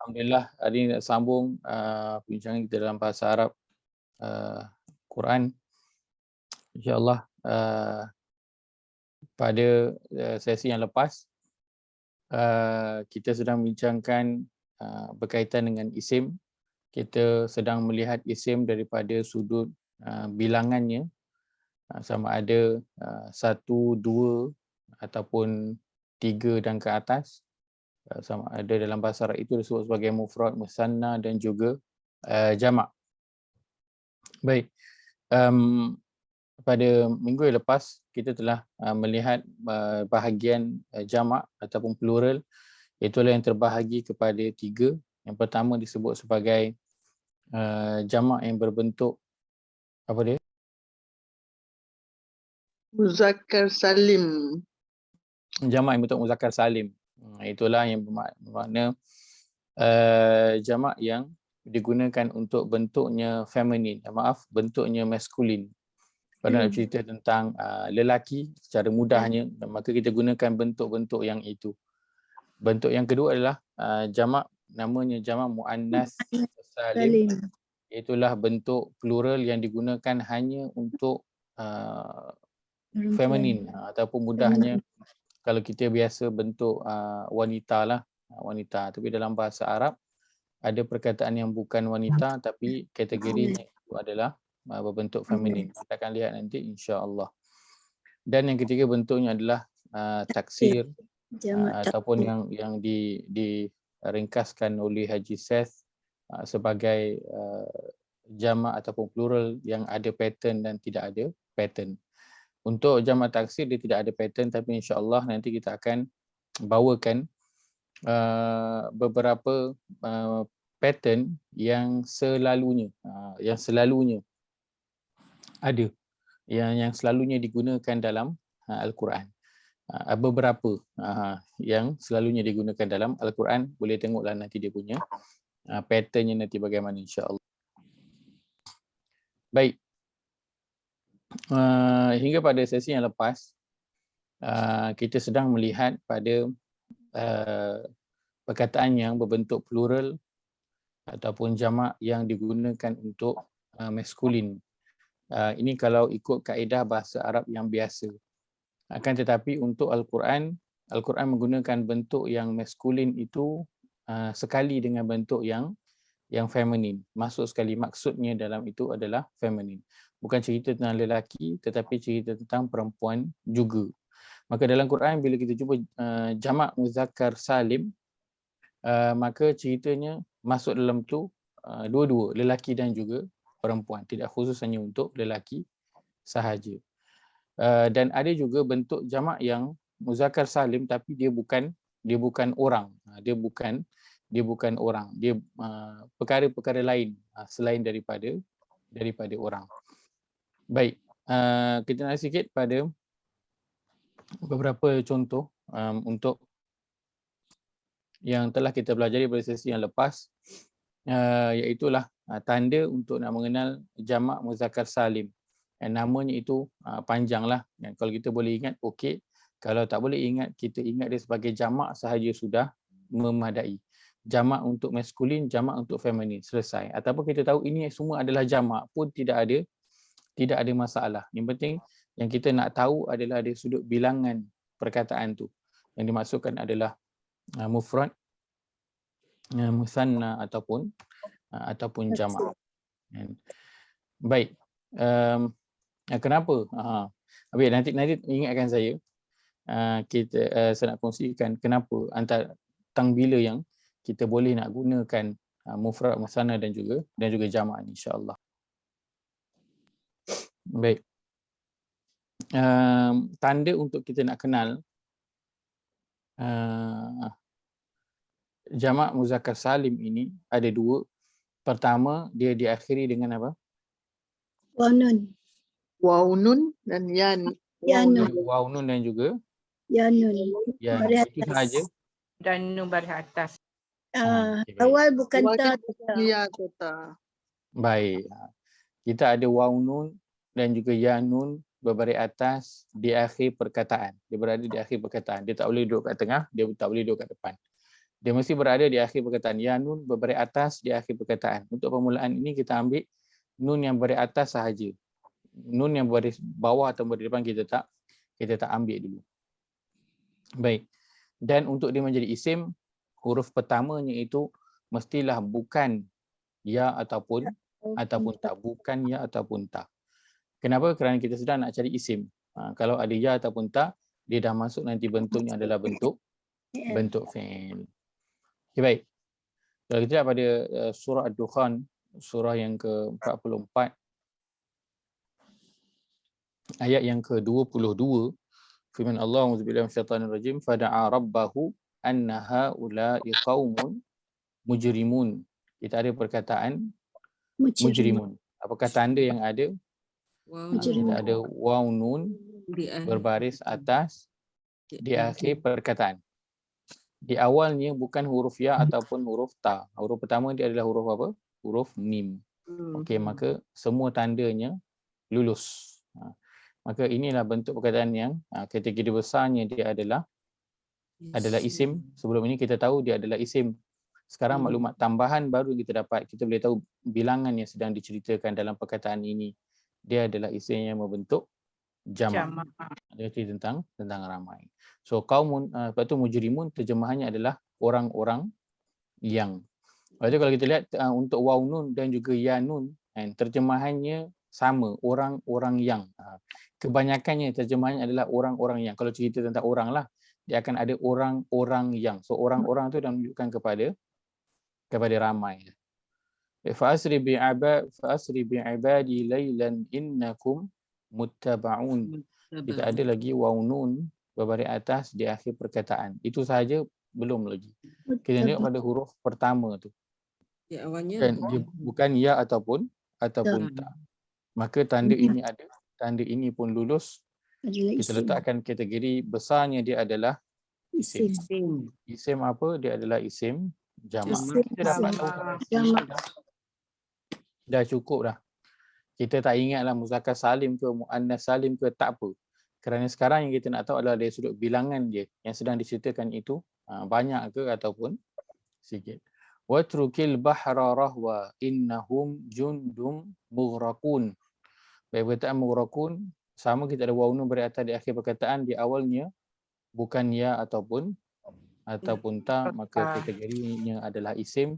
Alhamdulillah, hari ini nak sambung perbincangan kita dalam bahasa Arab Quran. InsyaAllah pada sesi yang lepas kita sedang membincangkan berkaitan dengan isim. Kita sedang melihat isim daripada sudut bilangannya, sama ada 1, 2 ataupun 3 dan ke atas. Sama ada dalam bahasa Arab itu disebut sebagai mufrad, musanna dan juga jamak. Baik, pada minggu yang lepas kita telah melihat bahagian jamak ataupun plural, itulah yang terbahagi kepada 3. Yang pertama disebut sebagai jamak yang berbentuk apa dia? Muzakkar salim. Jamak yang berbentuk muzakkar salim. Itulah yang bermakna jamak yang digunakan untuk bentuknya feminin, bentuknya maskulin. Pada nak cerita tentang lelaki secara mudahnya, maka kita gunakan bentuk-bentuk yang itu. Bentuk yang kedua adalah jamak, namanya jamak muannas salim. Itulah bentuk plural yang digunakan hanya untuk feminin, ataupun mudahnya kalau kita biasa bentuk wanita lah, wanita. Tapi dalam bahasa Arab ada perkataan yang bukan wanita tapi kategorinya itu adalah berbentuk feminin. Kita akan lihat nanti insya-Allah. Dan yang ketiga bentuknya adalah taksir, ataupun yang diringkaskan oleh Haji Seth sebagai jamak ataupun plural yang ada pattern dan tidak ada pattern. Untuk jamak taksir dia tidak ada pattern, tapi insya-Allah nanti kita akan bawakan beberapa pattern yang selalunya ada, yang selalunya digunakan dalam Al-Quran. Beberapa yang selalunya digunakan dalam Al-Quran, boleh tengoklah nanti dia punya patternnya nanti bagaimana insya-Allah. Baik, hingga pada sesi yang lepas kita sedang melihat pada perkataan yang berbentuk plural ataupun jamak yang digunakan untuk maskulin. Ini kalau ikut kaedah bahasa Arab yang biasa. Akan tetapi untuk Al-Quran menggunakan bentuk yang maskulin itu sekali dengan bentuk yang feminin. Masuk sekali, maksudnya dalam itu adalah feminin. Bukan cerita tentang lelaki tetapi cerita tentang perempuan juga. Maka dalam Quran bila kita jumpa jamak muzakkar salim, maka ceritanya masuk dalam tu dua-dua, lelaki dan juga perempuan, tidak khusus hanya untuk lelaki sahaja. Dan ada juga bentuk jamak yang muzakkar salim tapi dia bukan orang, dia bukan orang, dia perkara-perkara lain selain daripada orang. Baik, kita nak sikit pada beberapa contoh untuk yang telah kita pelajari pada sesi yang lepas, iaitulah tanda untuk nak mengenal jamak muzakkar salim. Namanya itu panjanglah. Dan kalau kita boleh ingat, okey. Kalau tak boleh ingat, kita ingat dia sebagai jamak sahaja sudah memadai. Jamak untuk maskulin, jamak untuk feminin, selesai. Ataupun kita tahu ini semua adalah jamak pun tidak ada masalah. Yang penting yang kita nak tahu adalah dari sudut bilangan perkataan tu. Yang dimaksudkan adalah mufrad, musanna ataupun jamak. Baik. Kenapa? Baik, nanti ingatkan saya. Saya nak kongsikan kenapa tentang bila yang kita boleh nak gunakan mufrad, musanna dan juga jamak, insya-Allah. Baik. Tanda untuk kita nak kenal jamak muzakkar salim ini ada 2. Pertama, dia diakhiri dengan apa? Waunun dan yan. Waunun dan juga Yanun. Itu sahaja. Dan nun baris atas. Awal bukan ta. Ya, kata. Baik. Kita ada waunun dan juga yanun berbaris atas di akhir perkataan. Dia berada di akhir perkataan. Dia tak boleh duduk kat tengah, dia tak boleh duduk kat depan. Dia mesti berada di akhir perkataan. Ya nun berbaris atas di akhir perkataan. Untuk permulaan ini kita ambil nun yang berbaris atas sahaja. Nun yang berbaris bawah atau berbaris depan kita tak ambil dulu. Baik. Dan untuk dia menjadi isim, huruf pertamanya itu mestilah bukan ya ataupun tak. Bukan ya ataupun tak. Kenapa? Kerana kita sedang nak cari isim. Kalau ada ya ataupun tak, dia dah masuk nanti bentuknya adalah bentuk fi'il. Okay, baik. Kalau kita lihat pada surah Ad-Dukhan, surah yang ke-44, ayat yang ke-22, firman Allah, auzubillahi minasyaitanir rajim, fada'a rabbahu anna haula'i qaumun mujrimun. Kita ada perkataan mujrimun. Apakah tanda yang ada? Kita ada waw nun berbaris atas di akhir perkataan. Di awalnya bukan huruf ya ataupun huruf ta. Huruf pertama dia adalah huruf apa? Huruf mim. Okey, maka semua tandanya lulus. Maka inilah bentuk perkataan yang kategori besarnya dia adalah isim. Sebelum ini kita tahu dia adalah isim. Sekarang maklumat tambahan baru kita dapat. Kita boleh tahu bilangan yang sedang diceritakan dalam perkataan ini. Dia adalah isim yang membentuk jamak. Dia cerita tentang ramai. So kaumun, lepas tu mujrimun terjemahannya adalah orang-orang yang. Lepas tu kalau kita lihat untuk waw nun dan juga ya nun, terjemahannya sama, orang-orang yang. Kebanyakannya terjemahannya adalah orang-orang yang. Kalau cerita tentang orang lah, dia akan ada orang-orang yang. So orang-orang tu dah menunjukkan kepada ramai. Fa'asri bi'ibadi laylan innakum muttaba'un. Kita ada lagi waw nun berbaris atas di akhir perkataan. Itu sahaja belum lagi. Kita tengok pada huruf pertama tu. Ya, awalnya Dan dia bukan ya ataupun tak. Maka tanda ini ada, tanda ini pun lulus. Kita letakkan kategori besarnya dia adalah isim. Isim apa? Dia adalah isim jamak. Kita dapat tahu dah cukup dah. Kita tak ingatlah muzakkar salim ke muannas salim ke, tak apa. Kerana sekarang yang kita nak tahu adalah dari sudut bilangan dia yang sedang diceritakan itu banyak ke ataupun sikit. Watrukil bahra rahwa innahum jundum mughraqun. Baik, perkataan mughraqun sama, kita ada waw nun beri atas di akhir perkataan, di awalnya bukan ya ataupun tak, maka kategorinya adalah isim.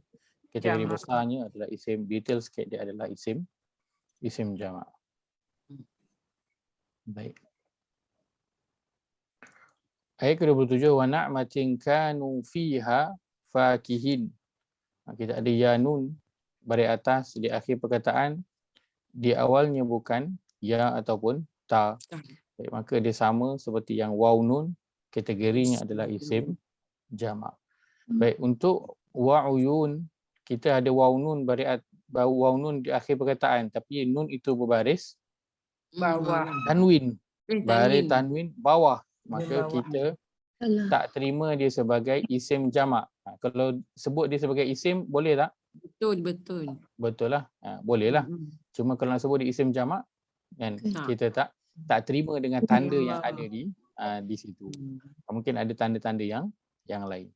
Kategori besarnya adalah isim. Detail sikit dia adalah isim jamak. Baik. Ayat ke-27, wa na'matin kanu fiha fakihin. Kita ada ya nun baris atas di akhir perkataan, di awalnya bukan ya ataupun ta. Baik, maka dia sama seperti yang waw nun, kategorinya adalah isim jamak. Baik, untuk wa'uyun kita ada waw nun di akhir perkataan, tapi nun itu berbaris Bawah. tanwin. Baris tanwin bawah. Maka kita tak terima dia sebagai isim jamak. Kalau sebut dia sebagai isim, boleh tak? Betul. Betul lah. Boleh lah. Cuma kalau nak sebut dia isim jamak, kan, kita tak terima dengan tanda yang ada di situ. Mungkin ada tanda-tanda yang lain.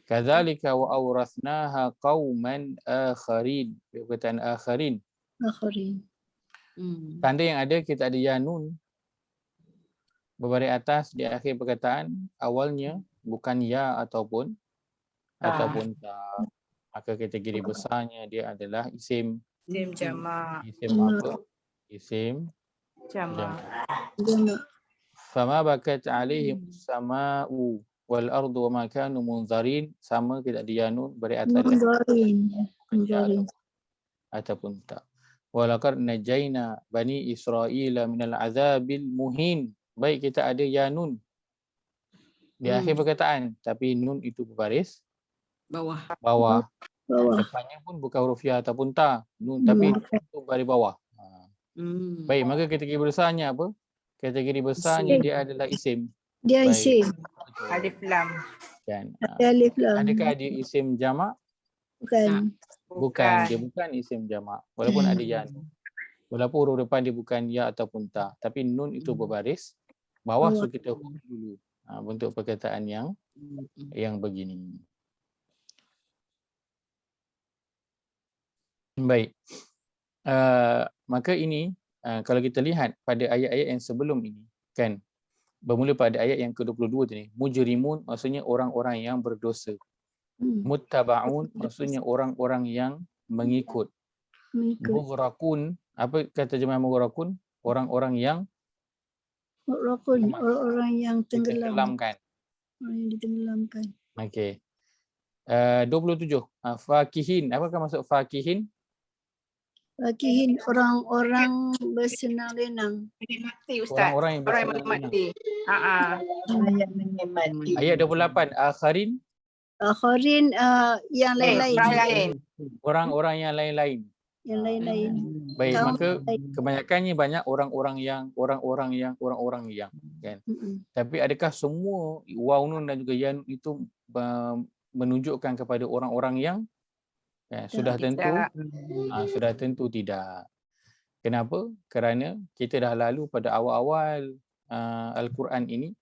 Kadzalika wa awrathnaha qauman akharin. Perkataan akharin. Tanda yang ada, kita ada ya nun berbaris atas di akhir perkataan, awalnya bukan ya ataupun tak. Maka kategori besarnya dia adalah isim Jamak. Isim apa? Isim jamak. Fama bakat alaihim sama'u wal ardu wa ma kanu munzarin. Sama, kita ada ya nun beri atas ataupun tak. Walaqad najaina bani Israila minal azabil muhin. Baik, kita ada ya nun di akhir perkataan, tapi nun itu berbaris bawah. Depannya pun bukan huruf ya ataupun ta, nun, tapi itu baris bawah. Baik, maka kategori besarnya apa? Kategori besarnya dia adalah isim. Dia isim. Alif lam. Kan? Alif lam. Adakah dia isim jamak? Bukan. Dia bukan isim jamak. Walaupun ada ya nun. Walaupun huruf depan dia bukan ya ataupun ta, tapi nun itu berbaris bawah, so kita huruf dulu bentuk perkataan yang begini. Baik. Maka ini kalau kita lihat pada ayat-ayat yang sebelum ini kan, bermula pada ayat yang ke-22 tadi, mujrimun maksudnya orang-orang yang berdosa, muttaba'un maksudnya orang-orang yang mengikut, Mengikut. mughraqun, apa kata terjemahan mughraqun? Orang-orang yang Rokun, orang-orang yang tenggelam. ditenggelamkan. Orang yang ditenggelamkan. Okey. 27. Fakihin. Apakah maksud fakihin? Fakihin, orang-orang bersenang-lenang. Menikmati Ustaz. Orang-orang yang Orang yang bersenang-lenang. menikmati. Ayat 28. Akharin. Akhirin, yang lain-lain. Orang lain. Orang-orang yang lain-lain. Yang lain-lain. Baik, Kaum maka lain. kebanyakannya banyak orang-orang yang kan. Tapi adakah semua waw nun dan juga ya nun itu menunjukkan kepada orang-orang yang sudah tentu sudah tentu tidak. Kenapa? Kerana kita dah lalu pada awal-awal Al-Quran ini,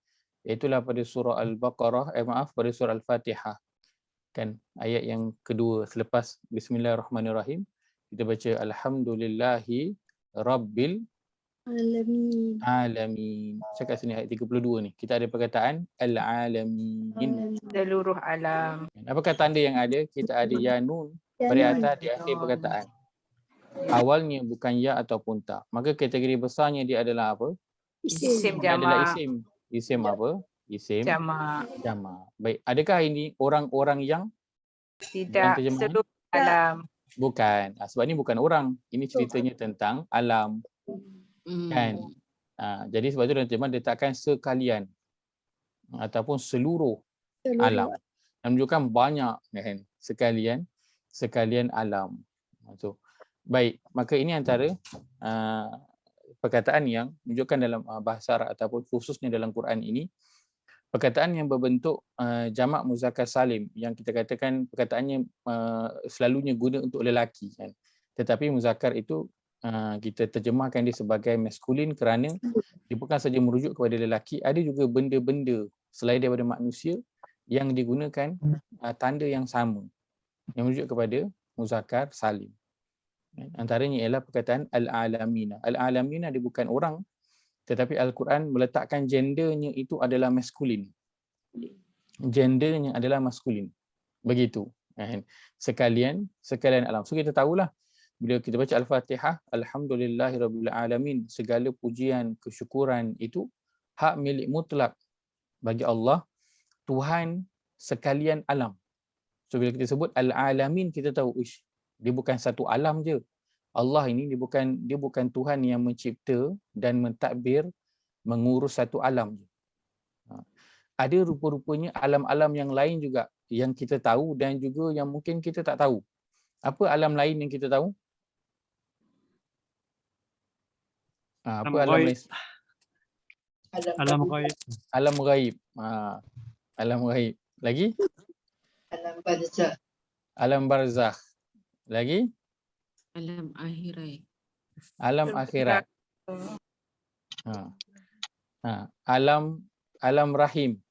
iaitulah pada surah Al-Baqarah, pada surah Al-Fatihah. Kan ayat yang kedua selepas Bismillahirrahmanirrahim, kita baca Alhamdulillahi Rabbil Alamin. Cakap sini ayat 32 ni. Kita ada perkataan Al-Alamin. Seluruh alam. Apakah tanda yang ada? Kita ada ya nun pada atas di akhir perkataan. Awalnya bukan ya ataupun tak. Maka kategori besarnya dia adalah apa? Isim Dia adalah jamak. isim. Isim apa? Isim Jamak. jamak. Baik. Adakah ini orang-orang yang Tidak. terjemahan? Seluruh alam. Bukan. Sebab ni bukan orang. Ini ceritanya tentang alam. Kan? Jadi sebab itu dalam terjemahan dia letakkan sekalian ataupun seluruh alam. Dan menunjukkan banyak kan? Sekalian alam. So, baik, maka ini antara perkataan yang menunjukkan dalam bahasa Arab ataupun khususnya dalam Quran ini, perkataan yang berbentuk jamak muzakkar salim, yang kita katakan perkataannya selalunya guna untuk lelaki kan. Tetapi muzakkar itu kita terjemahkan dia sebagai maskulin kerana dia bukan saja merujuk kepada lelaki, ada juga benda-benda selain daripada manusia yang digunakan tanda yang sama yang merujuk kepada muzakkar salim. Antaranya ialah perkataan al-alamina. Al-alamina dia bukan orang, tetapi Al-Quran meletakkan gendernya itu adalah maskulin. Gendernya adalah maskulin. Begitu. Sekalian alam. So kita tahulah bila kita baca Al-Fatihah, Alhamdulillahirabbil alamin, segala pujian, kesyukuran itu hak milik mutlak bagi Allah, Tuhan sekalian alam. So bila kita sebut al-alamin, kita tahu dia bukan satu alam je. Allah ini dia bukan Tuhan yang mencipta dan mentadbir mengurus satu alam je. Ada rupa-rupanya alam-alam yang lain juga yang kita tahu dan juga yang mungkin kita tak tahu. Apa alam lain yang kita tahu? Apa alam lain? Alam ghaib. Alam ghaib. Alam ghaib. Lagi? Alam barzakh. Alam barzakh. Lagi? Alam akhirat. Alam akhirat. Alam rahim.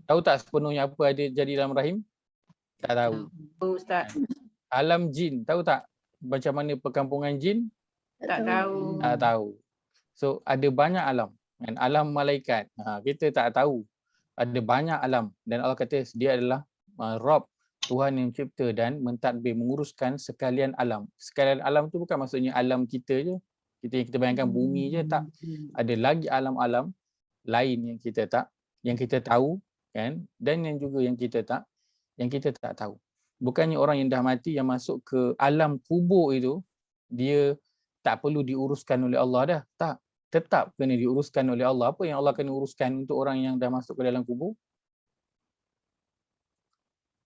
Tahu tak sepenuhnya apa ada jadi dalam rahim? Tak tahu. Ustaz. Alam jin, tahu tak macam mana perkampungan jin? Tak tahu. Tak tahu. So ada banyak alam. Dan alam malaikat, kita tak tahu. Ada banyak alam dan Allah kata dia adalah Rabb, Tuhan yang mencipta dan mentadbir, menguruskan sekalian alam. Sekalian alam tu bukan maksudnya alam kita je. Kita bayangkan bumi je, tak. Ada lagi alam-alam lain yang kita tahu kan, dan yang juga yang kita tak tahu. Bukannya orang yang dah mati yang masuk ke alam kubur itu dia tak perlu diuruskan oleh Allah dah. Tak. Tetap kena diuruskan oleh Allah. Apa yang Allah kena uruskan untuk orang yang dah masuk ke dalam kubur?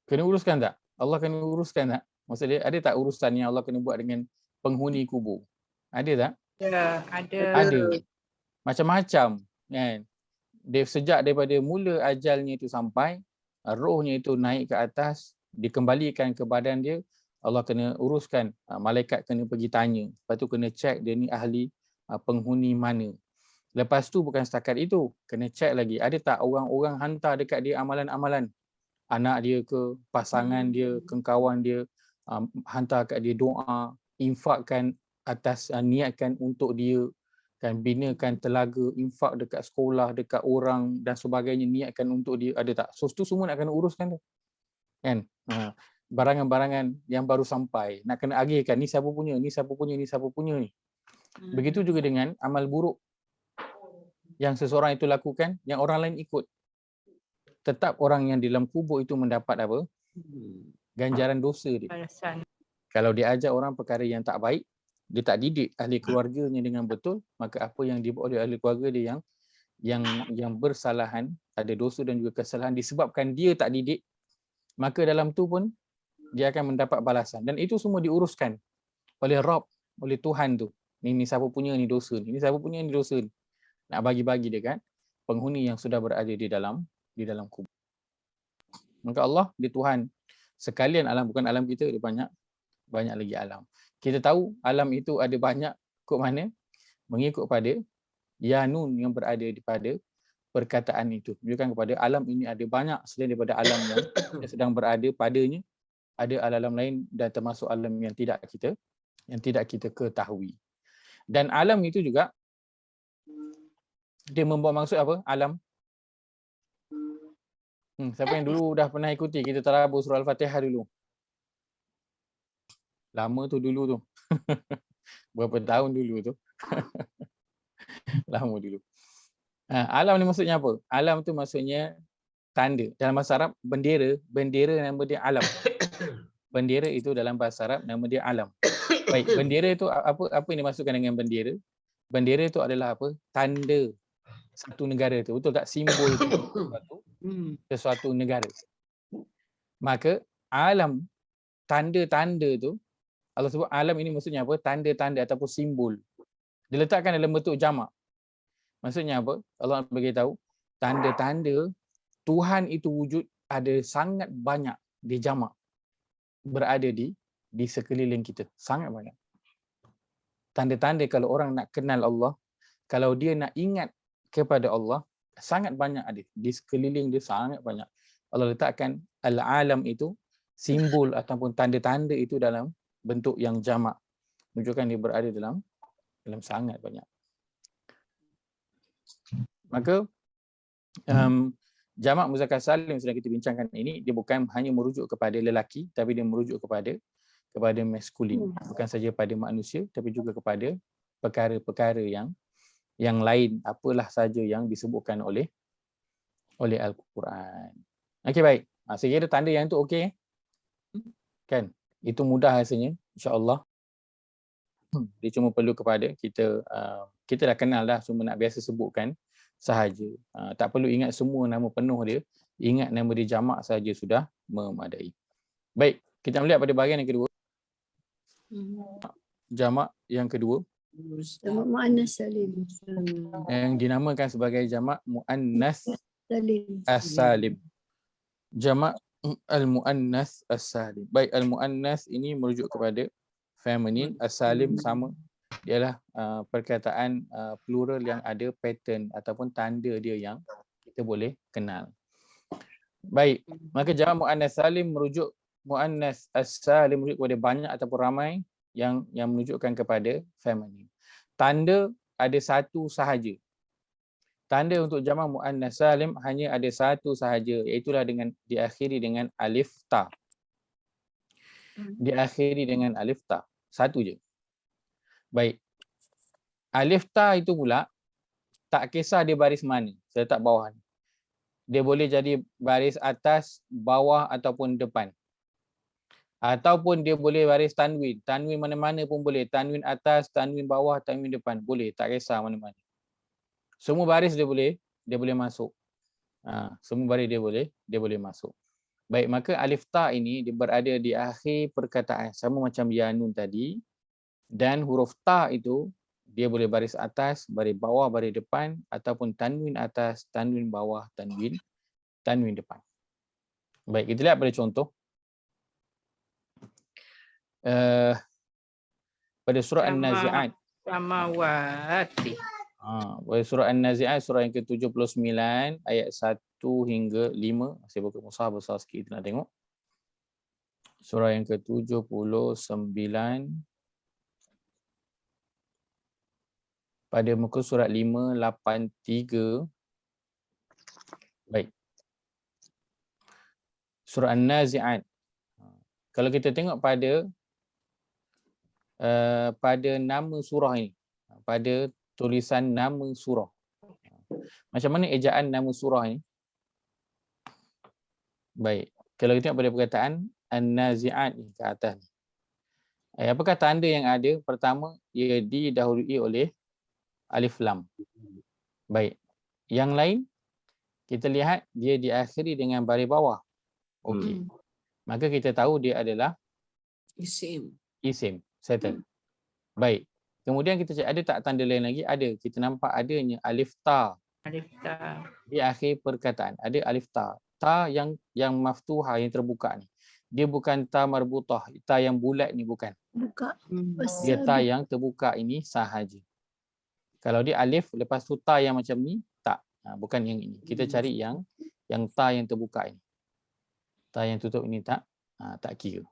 Kena uruskan tak? Allah kena uruskan tak? Maksudnya ada tak urusan yang Allah kena buat dengan penghuni kubur? Ada tak? Ya, ada. Ada. Macam-macam kan. Dia sejak daripada mula ajalnya itu sampai rohnya itu naik ke atas, dikembalikan ke badan dia, Allah kena uruskan. Malaikat kena pergi tanya. Lepas tu kena cek dia ni ahli penghuni mana. Lepas tu bukan setakat itu, kena cek lagi ada tak orang-orang hantar dekat dia amalan-amalan. Anak dia ke, pasangan dia, kawan dia, hantar kat dia doa, infakkan atas niatkan untuk dia, kan, binakan telaga, infak dekat sekolah, dekat orang dan sebagainya, niatkan untuk dia, ada tak? So tu semua nak kena uruskan tu, kan? Barangan-barangan yang baru sampai nak kena agihkan, ni siapa punya, ni siapa punya, ni siapa punya ni. Begitu juga dengan amal buruk yang seseorang itu lakukan, yang orang lain ikut. Tetap orang yang di dalam kubur itu mendapat apa? Ganjaran dosa dia. Balasan. Kalau dia ajar orang perkara yang tak baik, dia tak didik ahli keluarganya dengan betul, maka apa yang dibuat oleh ahli keluarga dia yang bersalahan, ada dosa dan juga kesalahan disebabkan dia tak didik, maka dalam tu pun dia akan mendapat balasan. Dan itu semua diuruskan oleh Rabb, oleh Tuhan tu. Ni siapa punya ni dosa ni, siapa punya ni dosa ni. Nak bagi-bagi dekat penghuni yang sudah berada di dalam kubur. Maka Allah, dia Tuhan sekalian alam, bukan alam kita, dia banyak lagi alam. Kita tahu alam itu ada banyak, ikut mana? Mengikut pada yanun yang berada pada perkataan itu. Menunjukkan kepada alam ini ada banyak selain daripada alam yang sedang berada padanya, ada alam lain dan termasuk alam yang tidak kita ketahui. Dan alam itu juga dia membawa maksud apa? Alam. Siapa yang dulu dah pernah ikuti kita tadabbur surah Al-Fatihah dulu? Lama tu dulu tu. Berapa tahun dulu tu. Lama dulu. Alam ni maksudnya apa? Alam tu maksudnya tanda. Dalam bahasa Arab, bendera nama dia alam. Bendera itu dalam bahasa Arab nama dia alam. Baik, bendera itu apa yang dimaksudkan dengan bendera? Bendera itu adalah apa? Tanda satu negara tu. Betul tak? Simbol sesuatu negara. Maka alam, tanda-tanda tu, Allah sebut alam ini maksudnya apa? Tanda-tanda ataupun simbol. Diletakkan dalam bentuk jamak. Maksudnya apa? Allah beritahu tanda-tanda Tuhan itu wujud ada sangat banyak di jamak, berada di sekeliling kita, sangat banyak. Tanda-tanda kalau orang nak kenal Allah, kalau dia nak ingat kepada Allah, sangat banyak ada di sekeliling dia, sangat banyak. Allah letakkan al-alam itu, simbol ataupun tanda-tanda itu dalam bentuk yang jamak, menunjukkan dia berada dalam sangat banyak. Maka jamak muzakkar salim yang sedang kita bincangkan ini, dia bukan hanya merujuk kepada lelaki, tapi dia merujuk kepada maskulin, bukan saja pada manusia tapi juga kepada perkara-perkara yang lain, apalah saja yang disebutkan oleh Al-Quran. Okey, baik. Saya kira tanda yang tu okey. Kan? Itu mudah rasanya, insya-Allah. Dia cuma perlu kepada kita dah kenal dah, cuma nak biasa sebutkan sahaja. Tak perlu ingat semua nama penuh dia, ingat nama dia jamak saja sudah memadai. Baik, kita melihat pada bahagian yang kedua. Jamak yang kedua, Jamak muannas salim. yang dinamakan sebagai jamak muannas Salim. as-salim. Jamak al-muannas as-salim. Baik, al-muannas ini merujuk kepada feminin, as-salim sama, ialah perkataan plural yang ada pattern ataupun tanda dia yang kita boleh kenal. Baik, maka jamak muannas salim merujuk muannas as-salim merujuk kepada banyak ataupun ramai yang menunjukkan kepada feminin. Tanda ada satu sahaja. Tanda untuk jamak muannas salim hanya ada satu sahaja, iaitu dengan diakhiri dengan alif ta. Diakhiri dengan alif ta. Satu je. Baik. Alif ta itu pula tak kisah dia baris mana, saya letak bawah ni. Dia boleh jadi baris atas, bawah ataupun depan. Ataupun dia boleh baris tanwin. Tanwin mana-mana pun boleh. Tanwin atas, tanwin bawah, tanwin depan. Boleh, tak kisah mana-mana. Semua baris dia boleh masuk. Semua baris dia boleh masuk. Baik, maka alif ta ini dia berada di akhir perkataan sama macam ya nun tadi. Dan huruf ta itu dia boleh baris atas, baris bawah, baris depan ataupun tanwin atas, tanwin bawah, tanwin depan. Baik, kita lihat pada contoh. Pada surah An-Nazi'at. Samawati. Pada surah An-Nazi'at, surah yang ke-79 ayat 1 hingga 5. Saya buka mushaf besar sikit, kita nak tengok. Surah yang ke-79 pada muka surat 583. Baik. Surah An-Nazi'at. Kalau kita tengok pada nama surah ini, pada tulisan nama surah. Macam mana ejaan nama surah ini? Baik. Kalau kita tengok pada perkataan An-Nazi'at ni ke atas ni. Apakah tanda yang ada? Pertama, ia didahului oleh alif lam. Baik. Yang lain, kita lihat dia diakhiri dengan baris bawah. Okey. Maka kita tahu dia adalah Isim. isim. Settle. Baik. Kemudian kita cek ada tak tanda lain lagi? Ada. Kita nampak adanya alif ta Alif ta. di akhir perkataan. Ada alif ta. Ta yang maftuhah, yang terbuka ni. Dia bukan ta marbutah. Ta yang bulat ni bukan. Buka. Dia ta Wasabi. yang terbuka ini sahaja. Kalau dia alif, lepas tu ta yang macam ni, tak. Bukan yang ini. Kita cari yang ta yang terbuka ini. Ta yang tutup ini tak kira.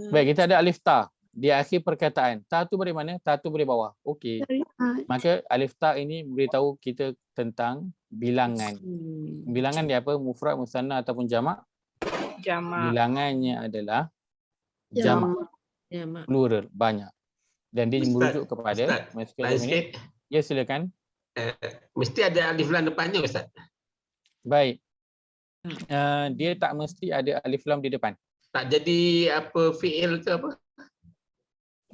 Baik, kita ada alif ta di akhir perkataan. Ta tu dari mana? Ta tu dari bawah. Okey. Syariat. Maka alif ta ini beritahu kita tentang bilangan. Bilangan dia apa? Mufrad, musanna ataupun jamak? Jamak. Bilangannya adalah jamak, Jamak. plural, banyak. Dan dia Ustaz, merujuk kepada Ustaz, lain sikit. Ya, silakan. Mesti ada alif lam depannya, Ustaz. Baik. Dia tak mesti ada alif lam di depan. Tak jadi apa fi'il ke apa?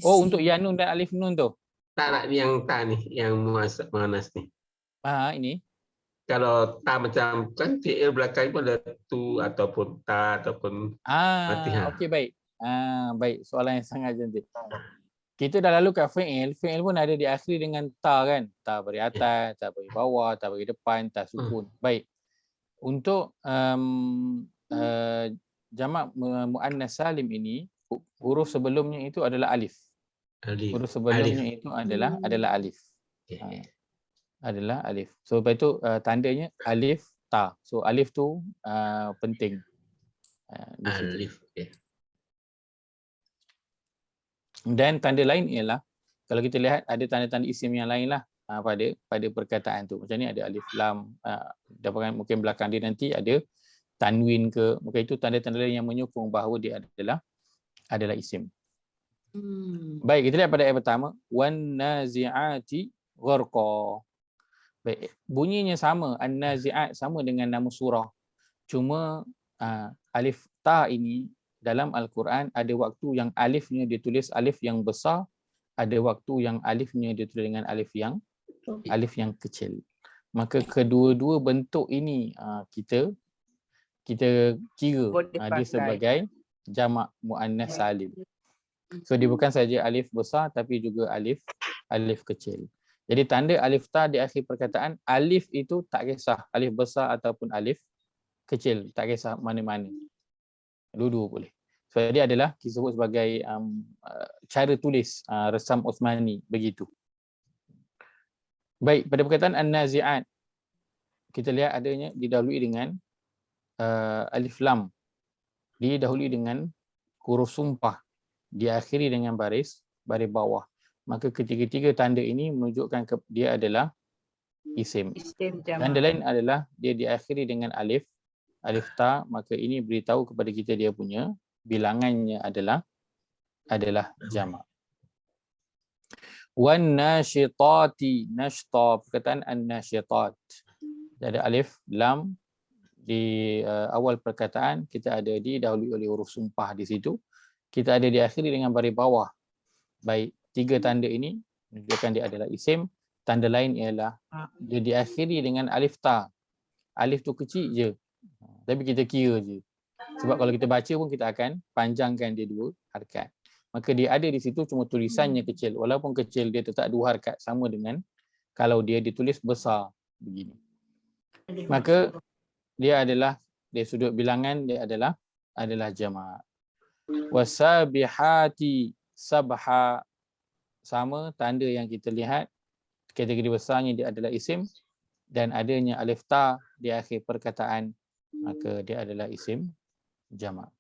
Oh, untuk ya nun dan alif nun tu. Tak nak yang ta ni, yang muannas ni. Ini. Kalau ta macam kan fi'il belakang pun ada tu ataupun ta ataupun Fatihah. Okey, baik. Baik, soalan yang sangat cantik. Kita dah lalu kat fi'il. Fi'il pun ada diakhiri dengan ta kan? Ta bagi atas, ta bagi bawah, ta bagi depan, ta sukun. Baik. Untuk jamak muannas salim ini, huruf sebelumnya itu adalah alif. Huruf sebelumnya itu adalah alif. Adalah alif. So lepas itu tandanya alif ta. So alif tu penting. Di situ. Alif. Okay. Dan tanda lain ialah kalau kita lihat ada tanda-tanda isim yang lain lah pada perkataan tu. Macam ni ada alif lam, mungkin belakang dia nanti ada tanwin ke, maka itu tanda-tanda lain yang menyokong bahawa dia adalah isim. Baik, kita lihat pada ayat pertama, wan nazi'ati gharqa. Baik, bunyinya sama, an-nazi'at sama dengan nama surah. Cuma alif ta ini dalam Al-Quran ada waktu yang alifnya ditulis alif yang besar, ada waktu yang alifnya ditulis dengan alif yang kecil. Maka kedua-dua bentuk ini kita kira dia sebagai jamak muannas salim. So dia bukan saja alif besar tapi juga alif kecil. Jadi tanda alif ta di akhir perkataan, alif itu tak kisah alif besar ataupun alif kecil, tak kisah mana-mana. Dua-dua boleh. So dia adalah disebut sebagai cara tulis resam Osmani begitu. Baik, pada perkataan an-nazi'at kita lihat adanya didahului dengan alif lam, didahului dengan huruf sumpah, diakhiri dengan baris bawah. Maka ketiga-tiga tanda ini menunjukkan dia adalah isim. Tanda lain adalah dia diakhiri dengan alif ta, maka ini beritahu kepada kita dia punya bilangannya adalah jamak. Wan nasyitati nashta, perkataan an-nasyitat. Ada alif lam di awal perkataan, kita ada didahului oleh huruf sumpah di situ. Kita ada diakhiri dengan baris bawah. Baik, tiga tanda ini menunjukkan dia adalah isim. Tanda lain ialah dia diakhiri dengan alif ta. Alif tu kecil je, tapi kita kira je. Sebab kalau kita baca pun kita akan panjangkan dia dua harakat. Maka dia ada di situ cuma tulisannya kecil. Walaupun kecil dia tetap dua harakat, sama dengan kalau dia ditulis besar begini. Maka dia adalah dari sudut bilangan dia adalah jamak. Wasabihati sabha, sama tanda yang kita lihat, kategori besarnya dia adalah isim dan adanya alif ta di akhir perkataan, maka dia adalah isim jamak.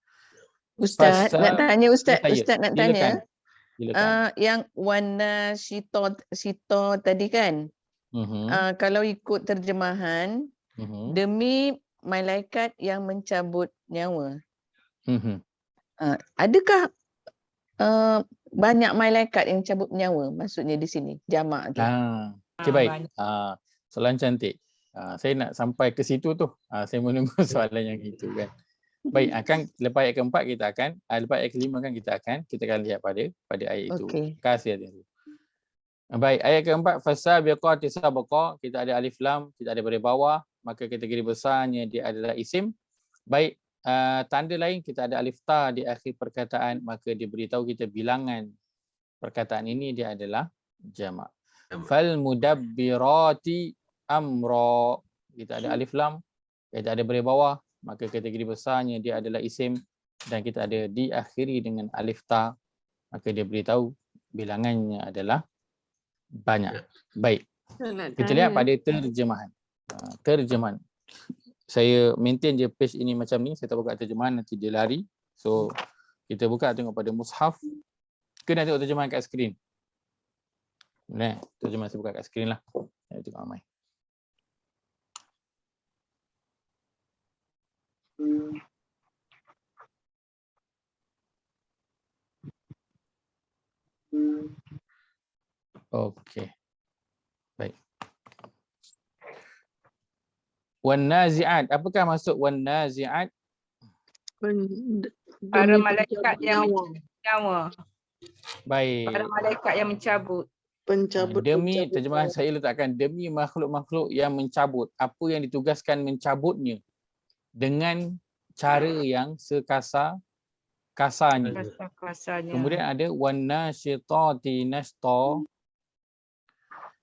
Ustaz, nak Fasa- tanya Ustaz. saya. Ustaz nak Silakan. tanya. Silakan. Yang warna sito tadi kan, kalau ikut terjemahan, demi malaikat yang mencabut nyawa. Adakah banyak malaikat yang cabut nyawa maksudnya di sini, jamak tu? Okay, baik. banyak. Soalan cantik. Saya nak sampai ke situ tu. Saya menunggu soalan yang itu kan. Baik, lepas ayat keempat kita akan, lepas ayat kelima kan kita akan lihat pada ayat itu. Okey. Terima kasih atas. Baik, ayat keempat, fasabiqati sabqa, kita ada alif lam, kita ada pada bawah, maka kategori besarnya dia adalah isim. Baik, tanda lain kita ada alif ta di akhir perkataan, maka dia beritahu kita bilangan perkataan ini dia adalah jamak. Fal mudabbirati amra, kita ada alif lam, kita ada pada bawah, maka kategori besarnya dia adalah isim, dan kita ada diakhiri dengan alif ta, maka dia beritahu bilangannya adalah banyak. Baik, kita lihat pada terjemahan. Terjemahan. Saya maintain je page ini macam ni, saya tak buka terjemahan nanti dia lari. So kita buka tengok pada mushaf. Kena tengok terjemahan kat skrin. Nah, terjemahan saya buka kat skrin lah. Saya tengok ramai. Okey. Baik. Wan nazi'at. Apakah maksud wan nazi'at? Para Demi malaikat pencabut yang nyawa. mencabut nyawa. Baik. Para malaikat yang mencabut. Demi, terjemahan saya letakkan demi makhluk-makhluk yang mencabut. Apa yang ditugaskan mencabutnya dengan cara yang kasarnya. Kasar-kasarnya. Kemudian ada wan nasyitati nashta,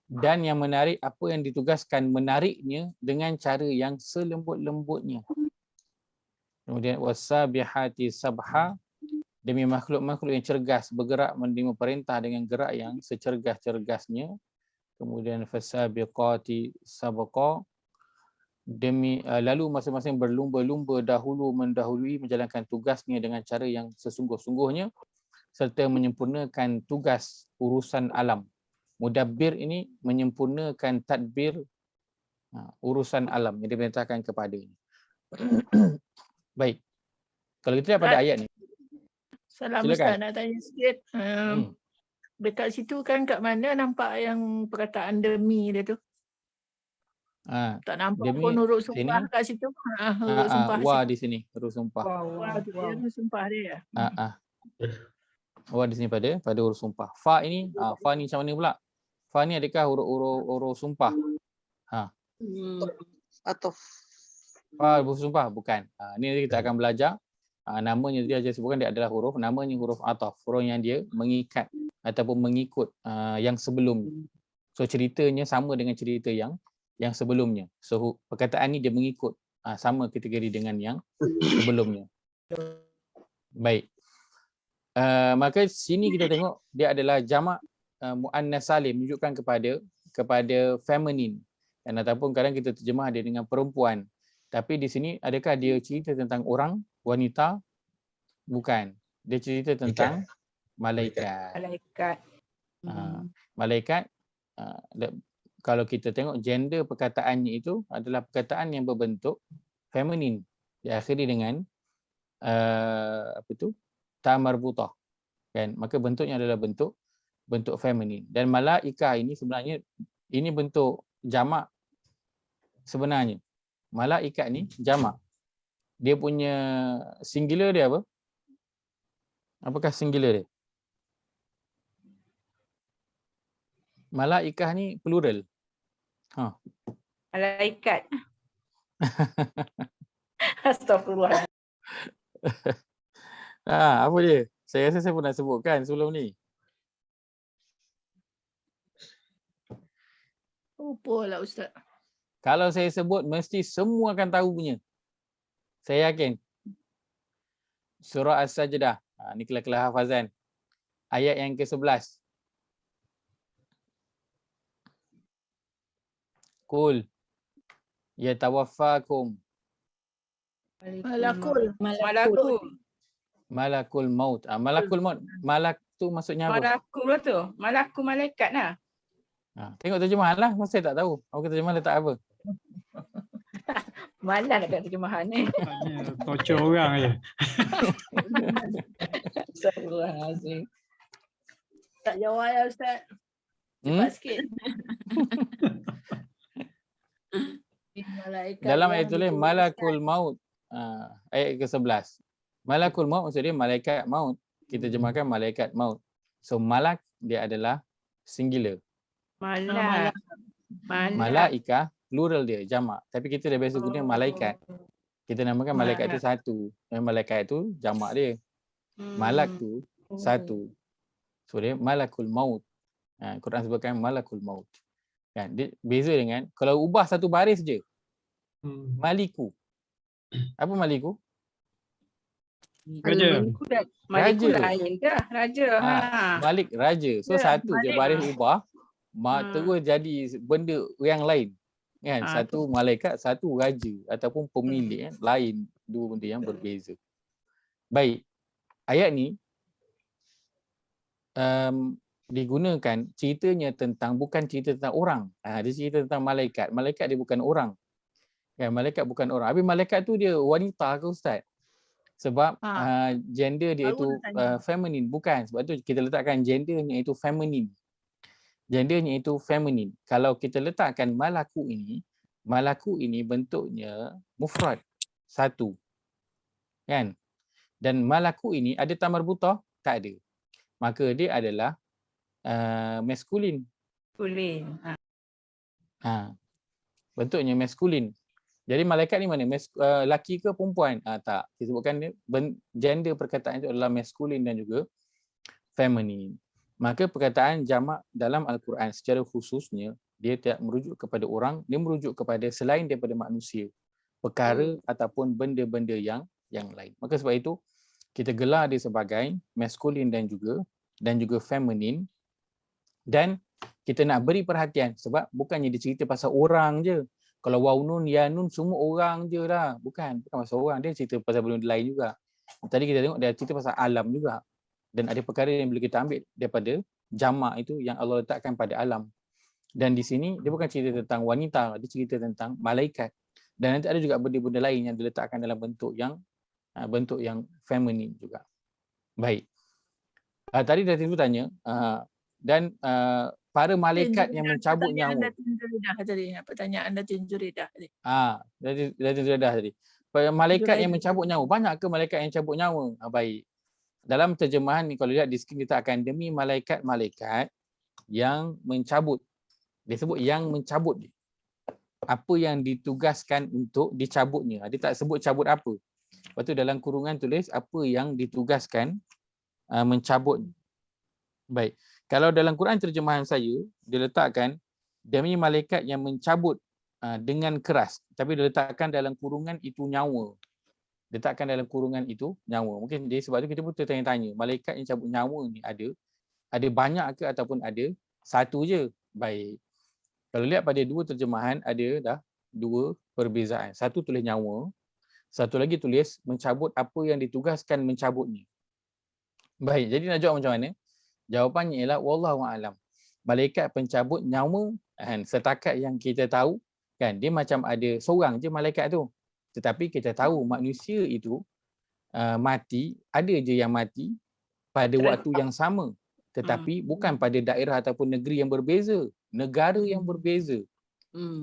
dan yang menarik, apa yang ditugaskan menariknya dengan cara yang selembut-lembutnya. Kemudian wasabihati sabha, demi makhluk-makhluk yang cergas bergerak menerima perintah dengan gerak yang secergas-cergasnya. Kemudian fasabiqati sabqa, demi lalu masing-masing berlumba-lumba dahulu mendahului menjalankan tugasnya dengan cara yang sesungguh-sungguhnya serta menyempurnakan tugas urusan alam. Mudabbir ini menyempurnakan tadbir urusan alam yang diperintahkan kepadanya. Baik. Kalau kita lihat pada ayat ni. Salam Silakan. Ustaz, nak tanya sikit. Dekat situ kan kat mana nampak yang perkataan demi dia tu? Tak nampak demi pun huruf sini. sumpah kat situ. Huruf sumpah Wa situ. di sini, huruf sumpah. Wah, tu dia huruf sumpah dia. Wa di sini pada huruf sumpah. Fa ini, fa ni macam mana pula? Fa ni adakah huruf sumpah? Atau Fa huruf sumpah bukan. Ni kita akan belajar. Namanya dia aja sebutkan dia adalah huruf, namanya huruf ataf, huruf yang dia mengikat ataupun mengikut yang sebelum. So ceritanya sama dengan cerita yang sebelumnya. So perkataan ni dia mengikut sama kategori dengan yang sebelumnya. Baik. Maka sini kita tengok dia adalah jamak muannas salim, menunjukkan kepada feminin, dan ataupun kadang kita terjemah dia dengan perempuan. Tapi di sini adakah dia cerita tentang orang wanita? Bukan. Dia cerita tentang malaikat. Malaikat, kalau kita tengok gender perkataannya itu adalah perkataan yang berbentuk feminin, diakhiri dengan ta marbutah, kan? Maka bentuknya adalah bentuk feminin. Dan malaikah ini sebenarnya ini bentuk jamak sebenarnya. Malaikat ni jamak. Dia punya singular dia apa? Apakah singular dia? Malaikah ni plural. Malaikat. Astagfirullah. Apa dia? Saya rasa saya pernah sebutkan sebelum ni. Lupalah Ustaz. Kalau saya sebut, mesti semua akan tahu punya. Saya yakin. Surah As-Sajdah. Ni kelas-kelas hafazan. Ayat yang ke-11. Qul yatawaffakum. Malakul. Malakul. Malakul maut. Malakul maut. Malak tu maksudnya apa? Malaku lah tu. Malaku malaikat lah. Tengok terjemahan lah. Saya tak tahu. Aku terjemahan letak apa? Malas nak kat terjemahan ni. Torture orang je. Astagfirullahalazim. Tak jawab ya Ustaz. Cepat sikit. Malaikat Dalam yang ayat tulis ditugaskan. malakul maut. Ayat ke-11. Malakul maut maksud dia malaikat maut. Kita terjemahkan malaikat maut. So malak dia adalah singular. Malak. Malaikah plural dia jamak. Tapi kita dah biasa guna malaikat. Kita namakan malaikat tu satu. Dan malaikat tu jamak dia. Malak tu satu. So dia malakul maut. Quran sebutkan malakul maut. Kan? Dia beza dengan kalau ubah satu baris je. Maliku. Apa maliku? Raja. Maliku Raja. lain dah. Raja. Malik raja. So Ya, satu je Malik. baris ubah. Terus jadi benda yang lain. Kan? Satu malaikat, satu raja ataupun pemilik kan? Lain, dua benda yang berbeza. Baik. Ayat ni digunakan ceritanya tentang bukan cerita tentang orang. Dia cerita tentang malaikat. Malaikat dia bukan orang. Kan? Malaikat bukan orang. Habis malaikat tu dia wanita ke Ustaz? Sebab gender dia itu feminine. Bukan. Sebab tu kita letakkan gendernya itu feminine. Gendernya itu feminine. Kalau kita letakkan malaku ini bentuknya mufrad. Satu. Kan? Dan malaku ini ada tamar butah? Tak ada. Maka dia adalah maskulin. Maskulin. Bentuknya maskulin. Jadi malaikat ni mana? Laki ke perempuan? Tak. Kita sebutkan dia, gender perkataan itu adalah maskulin dan juga feminine. Maka perkataan jamak dalam Al-Quran secara khususnya dia tidak merujuk kepada orang, dia merujuk kepada selain daripada manusia, perkara ataupun benda-benda yang lain. Maka sebab itu kita gelar dia sebagai maskulin dan juga feminin, dan kita nak beri perhatian sebab bukannya dia cerita pasal orang je. Kalau waw nun ya nun semua orang je lah. Bukan pasal orang, dia cerita pasal benda lain juga. Tadi kita tengok dia cerita pasal alam juga. Dan ada perkara yang boleh kita ambil daripada jamak itu yang Allah letakkan pada alam. Dan di sini dia bukan cerita tentang wanita, dia cerita tentang malaikat. Dan nanti ada juga benda-benda lain yang diletakkan dalam bentuk yang feminin juga. Baik. Tadi dah tiba tanya dan para malaikat yang mencabut nyawa. Pertanyaan Datin Zuridah tadi. Datin Zuridah tadi. Malaikat yang mencabut nyawa. Banyak ke malaikat yang cabut nyawa? Baik. Dalam terjemahan ni kalau lihat di skrin kita akan demi malaikat-malaikat yang mencabut. Dia sebut yang mencabut. Apa yang ditugaskan untuk dicabutnya. Dia tak sebut cabut apa. Lepas tu dalam kurungan tulis apa yang ditugaskan mencabut. Baik. Kalau dalam Quran terjemahan saya, dia letakkan demi malaikat yang mencabut dengan keras. Tapi dia letakkan dalam kurungan itu nyawa. Letakkan dalam kurungan itu nyawa. Mungkin dia sebab tu kita pun tertanya-tanya. Malaikat yang cabut nyawa ni ada banyak ke ataupun ada satu je? Baik. Kalau lihat pada dua terjemahan ada dah dua perbezaan. Satu tulis nyawa. Satu lagi tulis mencabut apa yang ditugaskan mencabutnya. Baik. Jadi nak jawab macam mana? Jawapannya ialah wallahu a'lam. Malaikat pencabut nyawa setakat yang kita tahu kan dia macam ada seorang je malaikat tu. Tetapi kita tahu manusia itu mati, ada je yang mati pada waktu yang sama. Tetapi bukan pada daerah ataupun negeri yang berbeza, negara yang berbeza.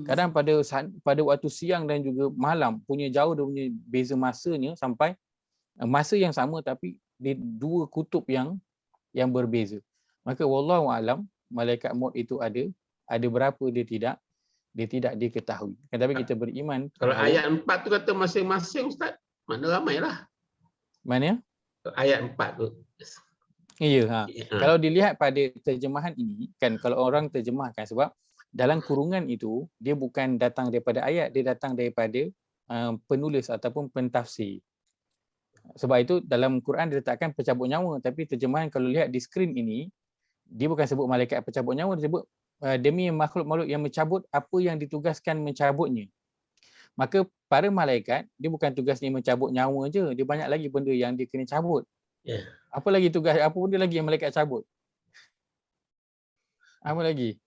Kadang pada waktu siang dan juga malam punya jauh dia punya beza masanya sampai masa yang sama tapi di dua kutub yang berbeza. Maka wallahu alam malaikat maut itu ada berapa dia tidak diketahui. Tapi kita beriman. Kalau ayat 4 tu kata masing-masing Ustaz, mana ramailah. Mana? Ayat 4 tu. Ya. Kalau dilihat pada terjemahan ini, kan kalau orang terjemahkan sebab dalam kurungan itu dia bukan datang daripada ayat, dia datang daripada penulis ataupun pentafsir. Sebab itu dalam Quran diletakkan pencabut nyawa, tapi terjemahan kalau lihat di skrin ini dia bukan sebut malaikat pencabut nyawa, dia sebut demi makhluk-makhluk yang mencabut apa yang ditugaskan mencabutnya. Maka para malaikat dia bukan tugasnya mencabut nyawa je, dia banyak lagi benda yang dia kena cabut. Ya. Apa lagi tugas, apa benda lagi yang malaikat cabut? Apa lagi?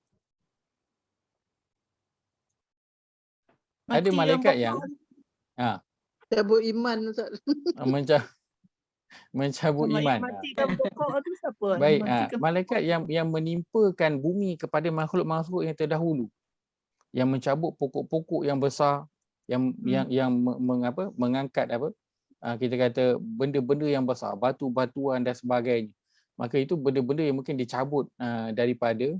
Ada Mati malaikat yang Cabut iman Ustaz. mencabut iman. Matikan pokok tu siapa? Baik, Matikan malaikat yang menimpakan bumi kepada makhluk-makhluk yang terdahulu, yang mencabut pokok-pokok yang besar, yang mengangkat kita kata benda-benda yang besar, batu-batuan dan sebagainya. Maka itu benda-benda yang mungkin dicabut daripada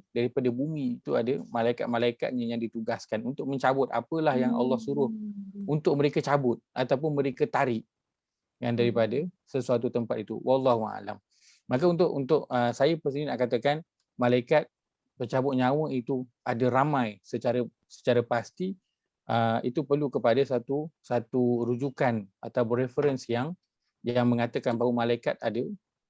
bumi. Itu ada malaikat-malaikatnya yang ditugaskan untuk mencabut apalah yang Allah suruh untuk mereka cabut ataupun mereka tarik yang daripada sesuatu tempat itu. Wallahu a'lam. Maka untuk saya personally nak katakan malaikat pencabut nyawa itu ada ramai secara pasti. Itu perlu kepada satu rujukan atau reference yang mengatakan bahawa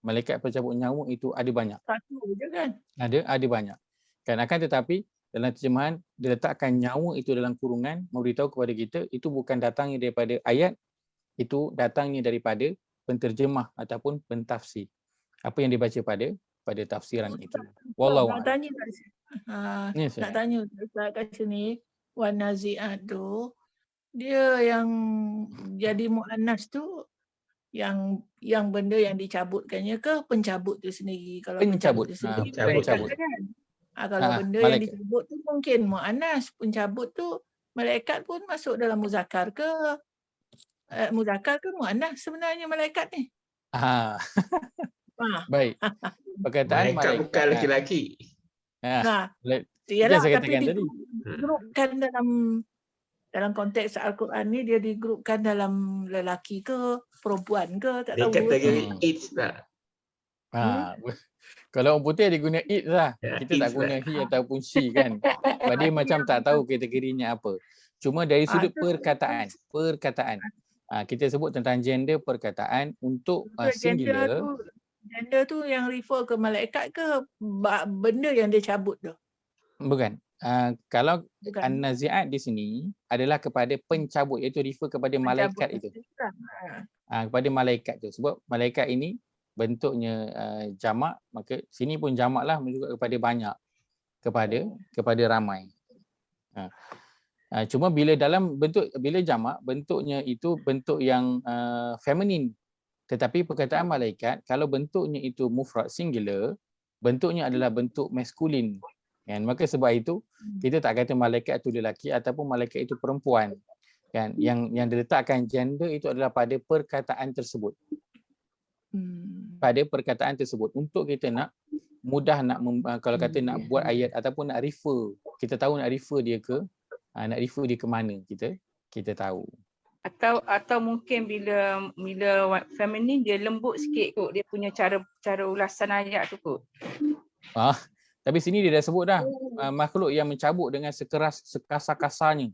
malaikat pencabut nyawa itu ada banyak. satu je kan? Ada banyak. Kan akan tetapi dalam terjemahan diletakkan nyawa itu dalam kurungan memberitahu kepada kita itu bukan datangnya daripada ayat, itu datangnya daripada penterjemah ataupun pentafsir. Apa yang dibaca pada tafsiran itu. Wallahu Nak a'lam. tanya nak tanya Ustaz kat sini, wan nazi'at tu dia yang jadi muannas tu yang benda yang dicabutkannya ke pencabut tu sendiri? Kalau Pencabut. tu sendiri Pencabut. malaikat kan? Kalau benda yang dicabut tu mungkin muannas, pencabut tu malaikat pun masuk dalam muzakkar ke? Muzakkar ke muannas sebenarnya malaikat ni? Baik. Perkataan Malaikat bukan lelaki-lelaki. Yalah, saya tapi katakan tadi. digrupkan dalam konteks Al-Quran ni dia digrupkan dalam lelaki ke perempuan ke, tak Dia tahu. kategori AIDS tak? Kalau orang putih dia guna it lah. Ya, Kita tak it guna lah. he ataupun she kan. Sebab dia macam tak tahu kategorinya apa. Cuma dari sudut perkataan. Kita sebut tentang gender perkataan untuk singular. Gender tu yang refer ke malaikat ke benda yang dia cabut tu? Bukan. Kalau an-nazi'at di sini adalah kepada pencabut, iaitu refer kepada malaikat itu. Kepada malaikat tu. Sebab malaikat ini bentuknya jamak, maka sini pun jamak lah menunjuk kepada banyak, kepada ramai. Cuma bila bila jamak, bentuknya itu bentuk yang feminin. Tetapi perkataan malaikat kalau bentuknya itu mufrad singular, bentuknya adalah bentuk maskulin. Kan? Maka sebab itu kita tak kata malaikat itu lelaki ataupun malaikat itu perempuan. Kan? Yang diletakkan gender itu adalah pada perkataan tersebut. Pada perkataan tersebut untuk kita nak mudah kalau kata nak buat ayat ataupun nak refer, kita tahu nak refer dia ke mana, kita tahu. Atau mungkin bila feminin dia lembut sikit kot dia punya cara ulasan ayat tu kot. Tapi sini dia dah sebut dah makhluk yang mencabut dengan sekasar-kasarnya.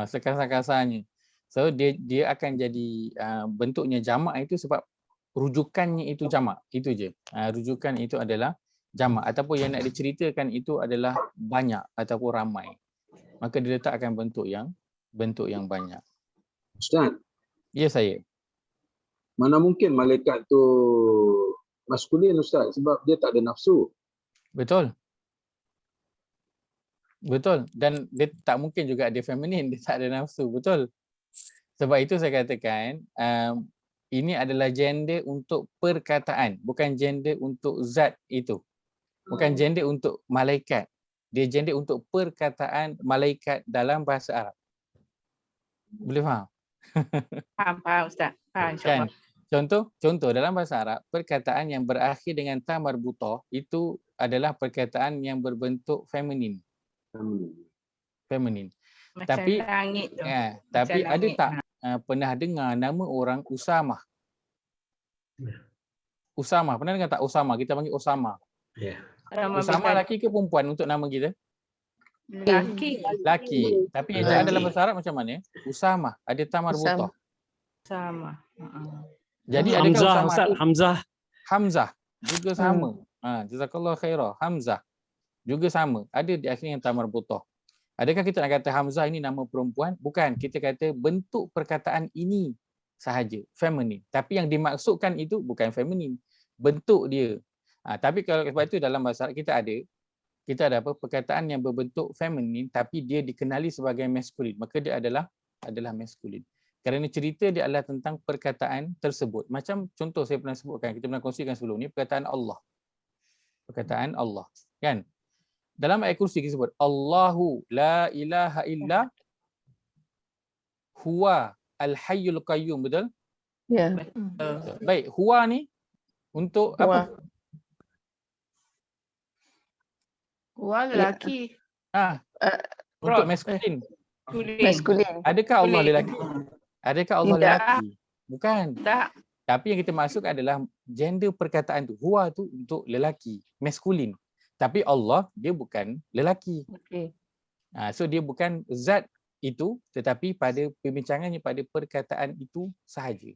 Sekasar-kasarnya. So dia akan jadi bentuknya jamak itu sebab rujukannya itu jamak. Itu je. Rujukan itu adalah jamak ataupun yang nak diceritakan itu adalah banyak ataupun ramai. Maka dia letakkan bentuk yang banyak. Ustaz. Ya, saya. Mana mungkin malaikat tu maskulin Ustaz sebab dia tak ada nafsu. Betul. Dan dia tak mungkin juga dia feminin, dia tak ada nafsu. Betul. Sebab itu saya katakan ini adalah gender untuk perkataan, bukan gender untuk zat itu. Bukan gender untuk malaikat. Dia gender untuk perkataan malaikat dalam bahasa Arab. Boleh faham? Faham Ustaz. Faham insya-Allah. Contoh dalam bahasa Arab, perkataan yang berakhir dengan ta marbutah itu adalah perkataan yang berbentuk feminin. Feminin. Macam tapi langit tu. Tapi Macam ada langit. tak pernah dengar nama orang Usamah? Usamah, pernah dengar tak Usamah? Kita panggil Usamah. Ya. Usamah laki ke perempuan untuk nama kita? Laki. Tapi ejaan dalam bahasa Arab macam mana? Usamah, ada ta marbutah. Sama. Jadi Hamzah, Usamah Ustaz, Hamzah. Hamzah juga sama. Jazakallah khairah. Hamzah juga sama. Ada di akhirnya yang ta marbutah. Adakah kita nak kata Hamzah ini nama perempuan? Bukan. Kita kata bentuk perkataan ini sahaja, feminine. Tapi yang dimaksudkan itu bukan feminine, bentuk dia. Tapi kalau sebab itu dalam bahasa Arab kita ada apa, perkataan yang berbentuk feminine tapi dia dikenali sebagai maskulin, maka dia adalah maskulin. Kerana cerita dia adalah tentang perkataan tersebut. Macam contoh saya pernah sebutkan, kita pernah kongsikan sebelum ni, perkataan Allah. Perkataan Allah, kan? Dalam ayat kursi kita sebut Allahu la ilaha illa huwa al-hayyul qayyum, betul? Ya. Baik, huwa ni untuk Huwa. apa? Wah, lelaki. Untuk maskulin. Maskulin. Adakah Allah lelaki? Adakah Allah Tidak. lelaki? Bukan. Tak. Tapi yang kita masuk adalah gender perkataan tu. Huwa tu untuk lelaki, maskulin. Tapi Allah dia bukan lelaki. Okey. So dia bukan zat itu, tetapi pada perbincangannya pada perkataan itu sahaja.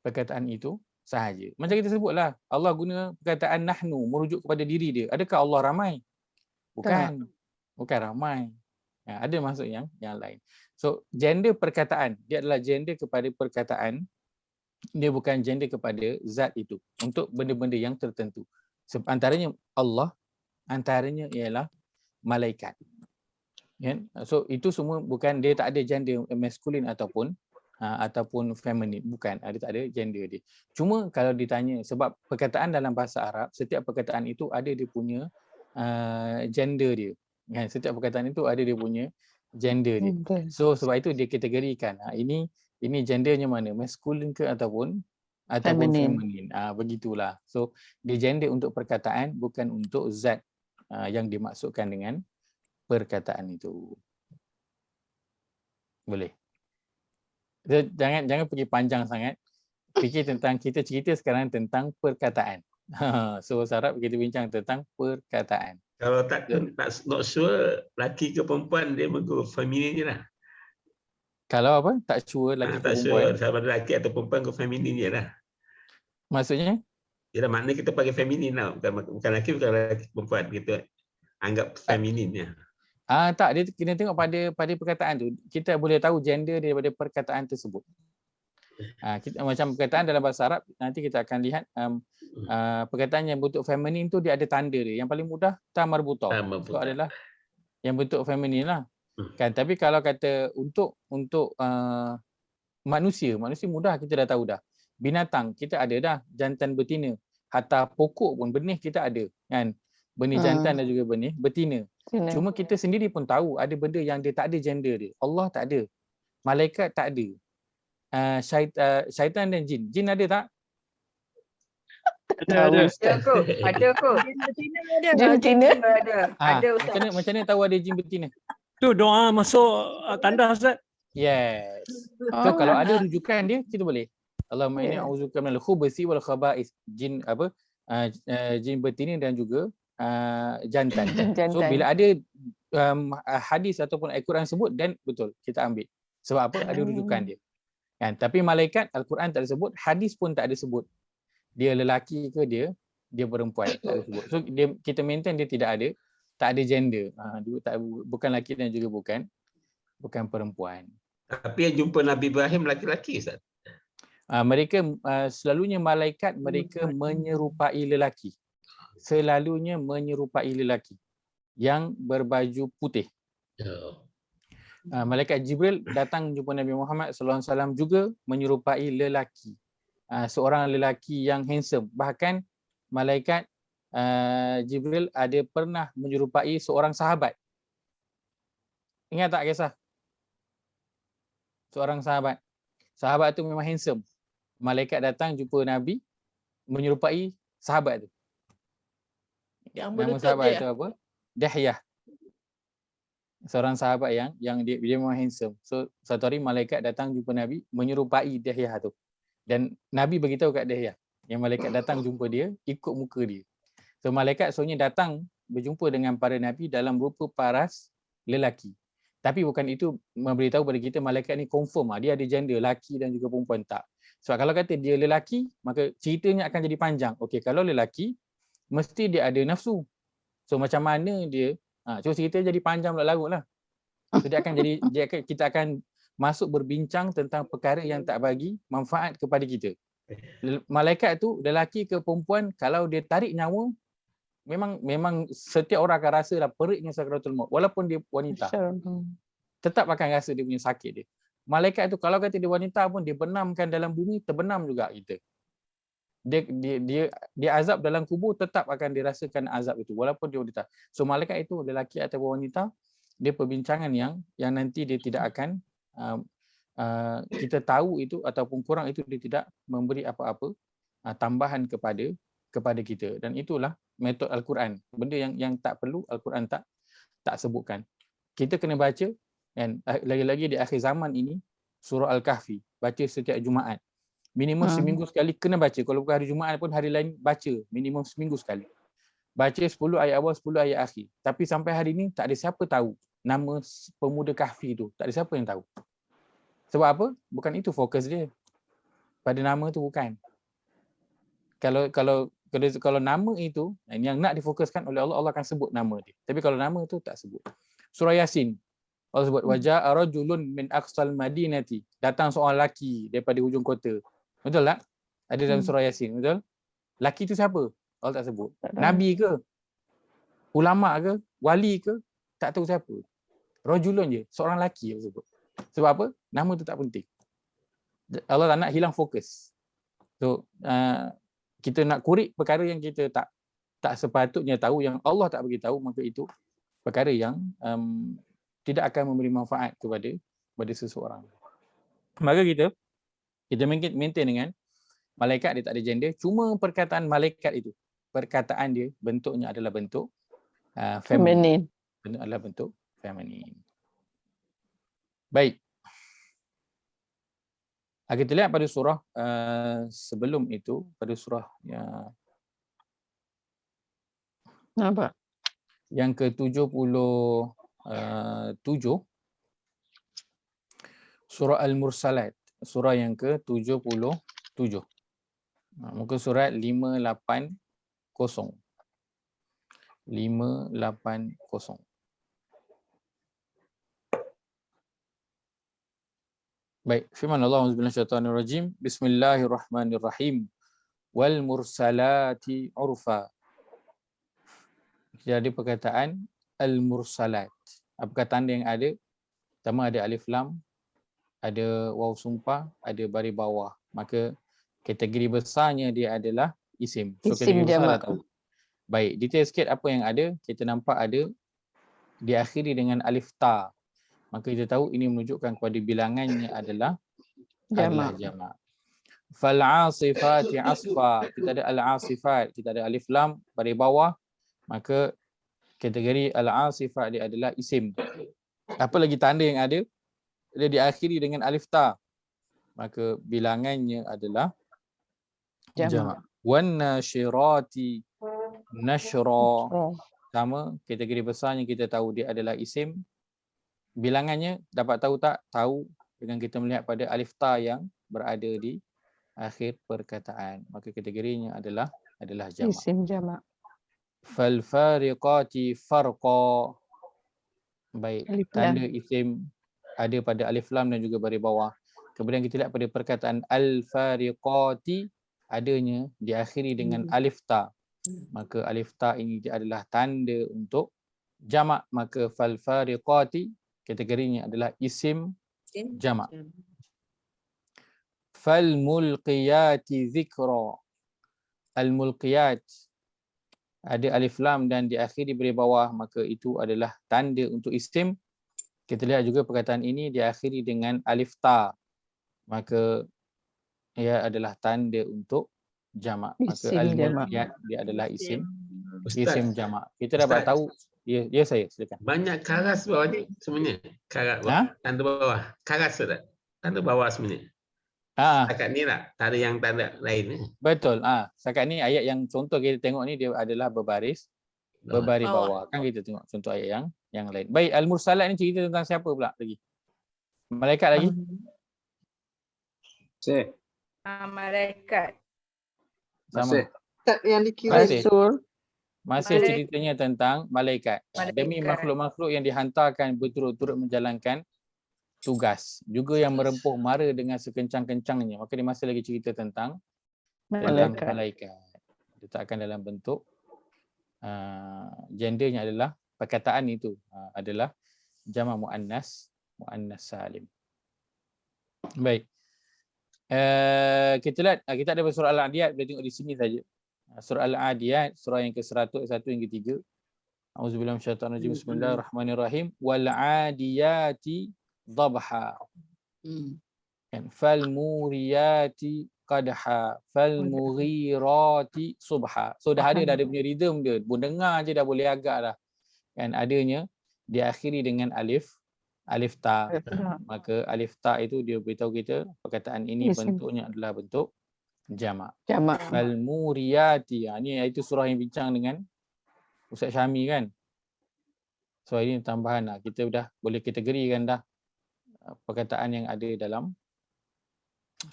Perkataan itu sahaja. Macam kita sebutlah, Allah guna perkataan nahnu merujuk kepada diri dia. Adakah Allah ramai? Bukan. Bukan ramai. Ada maksud yang lain. So gender perkataan, dia adalah gender kepada perkataan, dia bukan gender kepada zat itu untuk benda-benda yang tertentu. Antaranya Allah, antaranya ialah malaikat. Kan? So itu semua bukan, dia tak ada gender maskulin ataupun feminin, bukan, tak ada gender dia. Cuma kalau ditanya, sebab perkataan dalam bahasa Arab, setiap perkataan itu ada dia punya gender dia. Kan? Setiap perkataan itu ada dia punya gender dia. So sebab itu dia kategorikan. Ini gendernya mana? Maskulin ke ataupun feminin. Begitulah. So dia gender untuk perkataan, bukan untuk zat yang dimaksudkan dengan perkataan itu. Boleh. Jangan pergi panjang sangat. Fikir tentang, kita cerita sekarang tentang perkataan. So bahasa Arab kita bincang tentang perkataan. Kalau tak not sure lelaki ke perempuan, dia menggunakan feminin je lah. Kalau apa? Tak sure lelaki ke Tak perempuan. sure sama lelaki atau perempuan ke feminin je lah. Maksudnya? Yalah, maknanya kita pakai feminin lah. Bukan lelaki, bukan lelaki perempuan. Kita anggap feminin je. Tak, dia kena tengok pada perkataan tu. Kita boleh tahu gender daripada perkataan tersebut. Macam perkataan dalam bahasa Arab, nanti kita akan lihat perkataan yang bentuk feminin tu dia ada tanda dia. Yang paling mudah ta marbutah. Itu adalah yang bentuk feminin lah. Kan, tapi kalau kata untuk manusia mudah kita dah tahu dah. Binatang kita ada dah jantan betina. Hatta pokok pun benih kita ada, kan? Benih jantan dan juga benih betina. Cuma kita sendiri pun tahu ada benda yang dia tak ada gender dia. Allah tak ada. Malaikat tak ada. Syaitan dan jin. Jin ada tak? Ada. Ada kot. Jin betina? Ada Ustaz. Macam mana tahu ada jin betina? Tu doa masuk tandas, Ustaz. Yes. So kalau ada rujukan dia, kita boleh. Allahumma inni a'udzubika minal khubuthi wal khaba'ith. Jin jin betina dan juga jantan. So bila ada hadis ataupun Al-Quran sebut, dan betul kita ambil. Sebab apa? Ada rujukan dia. Kan? Tapi malaikat Al-Quran tak ada sebut, hadis pun tak ada sebut. Dia lelaki ke dia perempuan, tak ada sebut. So kita maintain dia tak ada gender. Bukan lelaki dan juga bukan perempuan. Tapi yang jumpa Nabi Ibrahim laki-laki, Ustaz. Mereka selalunya malaikat mereka menyerupai lelaki. Selalunya menyerupai lelaki yang berbaju putih. Malaikat Jibril datang jumpa Nabi Muhammad SAW juga menyerupai lelaki. Seorang lelaki yang handsome. Bahkan malaikat Jibril ada pernah menyerupai seorang sahabat. Ingat tak kisah? Seorang sahabat. Sahabat tu memang handsome. Malaikat datang jumpa Nabi menyerupai sahabat tu. Nama sahabat tu apa? Dahyah. Seorang sahabat yang dia memang handsome. So satu hari malaikat datang jumpa Nabi menyerupai Dahyah tu. Dan Nabi beritahu kat Dahyah yang malaikat datang jumpa dia ikut muka dia. So malaikat sebenarnya datang berjumpa dengan para Nabi dalam rupa paras lelaki. Tapi bukan itu memberitahu kepada kita malaikat ni confirm dia ada gender lelaki dan juga perempuan, tak. Sebab kalau kata dia lelaki, maka ceritanya akan jadi panjang. Okey, kalau lelaki mesti dia ada nafsu. So macam mana dia, so cerita jadi panjang berlarut lah. So kita akan masuk berbincang tentang perkara yang tak bagi manfaat kepada kita. Malaikat tu lelaki ke perempuan, kalau dia tarik nyawa, memang setiap orang akan rasa lah periknya sakaratul maut, walaupun dia wanita. Tetap akan rasa dia punya sakit dia. Malaikat tu kalau kata dia wanita pun, dia benamkan dalam bumi, terbenam juga kita. Dia azab dalam kubur, tetap akan dirasakan azab itu walaupun dia wanita. So malaikat itu lelaki atau wanita, dia perbincangan yang nanti dia tidak akan kita tahu itu ataupun kurang itu, dia tidak memberi apa-apa tambahan kepada kita. Dan itulah metod Al-Quran. Benda yang tak perlu Al-Quran tak sebutkan. Kita kena baca, dan lagi-lagi di akhir zaman ini surah Al-Kahfi, baca setiap Jumaat. Minimum seminggu sekali kena baca. Kalau bukan hari Jumaat pun hari lain baca minimum seminggu sekali. Baca 10 ayat awal, 10 ayat akhir. Tapi sampai hari ini tak ada siapa tahu nama pemuda Kahfi itu. Tak ada siapa yang tahu. Sebab apa? Bukan itu fokus dia. Pada nama tu bukan. Kalau nama itu yang nak difokuskan oleh Allah, Allah akan sebut nama dia. Tapi kalau nama tu tak sebut. Surah Yasin, Allah sebut waja'a rajulun min aqsal madinati. Datang seorang lelaki daripada hujung kota. Betul tak? Ada dalam surah Yasin, betul? Lelaki tu siapa? Allah tak sebut. Nabi ke? Ulama ke? Wali ke? Tak tahu siapa. Rajulun je, seorang lelaki yang sebut. Sebab apa? Nama tu tak penting. Allah tak nak hilang fokus. So kita nak kurik perkara yang kita tak sepatutnya tahu, yang Allah tak bagi tahu, maka itu perkara yang tidak akan memberi manfaat kepada seseorang. Maka kita maintain dengan malaikat, dia tak ada gender. Cuma perkataan malaikat itu, perkataan dia bentuknya adalah bentuk feminin. Bentuk adalah bentuk feminin. Baik. Kita lihat pada surah sebelum itu, pada surah yang ke-77, surah Al-Mursalat, surah yang ke-77. Muka surat 580. 580. Baik, firman Allah Bismillahirrahmanirrahim. Bismillahirrahmanirrahim. Wal mursalati urfa. Jadi perkataan al-mursalat. Apa perkataan yang ada? Pertama ada alif lam, ada waw sumpah, ada baris bawah. Maka kategori besarnya dia adalah isim. So kategori besar dah tahu. Baik, detail sikit apa yang ada. Kita nampak ada diakhiri dengan alif ta. Maka kita tahu ini menunjukkan kepada bilangannya adalah jamak. Fal asifati asfa. Kita ada al asifat, kita ada alif lam baris bawah. Maka kategori al asifat dia adalah isim. Apa lagi tanda yang ada? Dia diakhiri dengan alif ta. Maka bilangannya adalah jamak. Wan nasyirati nashra. Sama, kategori besarnya kita tahu dia adalah isim. Bilangannya dapat tahu tak? Tahu dengan kita melihat pada alif ta yang berada di akhir perkataan. Maka kategorinya adalah jamak. Isim jamak. Fal fariqati farqa. Baik, tanda isim ada pada alif lam dan juga baris bawah. Kemudian kita lihat pada perkataan al fariqati, adanya diakhiri dengan alif ta. Maka alif ta ini dia adalah tanda untuk jamak. Maka fal fariqati kategorinya adalah isim jamak. Fal mulqiyati zikra. Al mulqiyat ada alif lam dan diakhiri baris bawah, maka itu adalah tanda untuk isim. Kita lihat juga perkataan ini diakhiri dengan alif ta. Maka ia adalah tanda untuk jamak. Maka al mulqiyat dia adalah isim jamak. Kita dapat tahu. Ya saya, silakan. Banyak karas bawah ni sebenarnya. Karat bawah. Tanda bawah. Karas tak? Tanda bawah sebenarnya. Setakat ni lah. Tak ada yang tanda lain ni. Betul. Setakat ni ayat yang contoh kita tengok ni dia adalah berbaris bawah. Kan kita tengok contoh ayat yang lain. Baik, Al-Mursalat ni cerita tentang siapa pula lagi? Malaikat lagi? Malaikat. Sama. Yang dikira Masih ceritanya tentang malaikat. Demi makhluk-makhluk yang dihantarkan berturut-turut menjalankan tugas. Juga yang merempuh mara dengan sekencang-kencangnya. Maka dia masih lagi cerita tentang malaikat. Letakkan dalam bentuk gendernya adalah perkataan itu adalah jamak muannas salim. Baik. Kita lihat kita ada surah Al-Adiyat, boleh tengok di sini saja. Surah Al-Adiyat, surah yang ke-100, ayat 1 yang ke-3. Auzubillahi minasyaitonir rajim. Bismillahirrahmanirrahim. Wal 'adiyati dhabha. Kan fal muriyati qadha, fal mughirati subha. So dah ada punya rhythm dia. Pun dengar je dah boleh agak dah. Kan adanya diakhiri dengan alif ta. Maka alif ta itu dia beritahu kita perkataan ini bentuknya adalah bentuk jamak. Fal muriyati. Ni itu surah yang bincang dengan Ustaz Syami kan. So ini tambahan lah. Kita dah boleh kategorikan dah perkataan yang ada dalam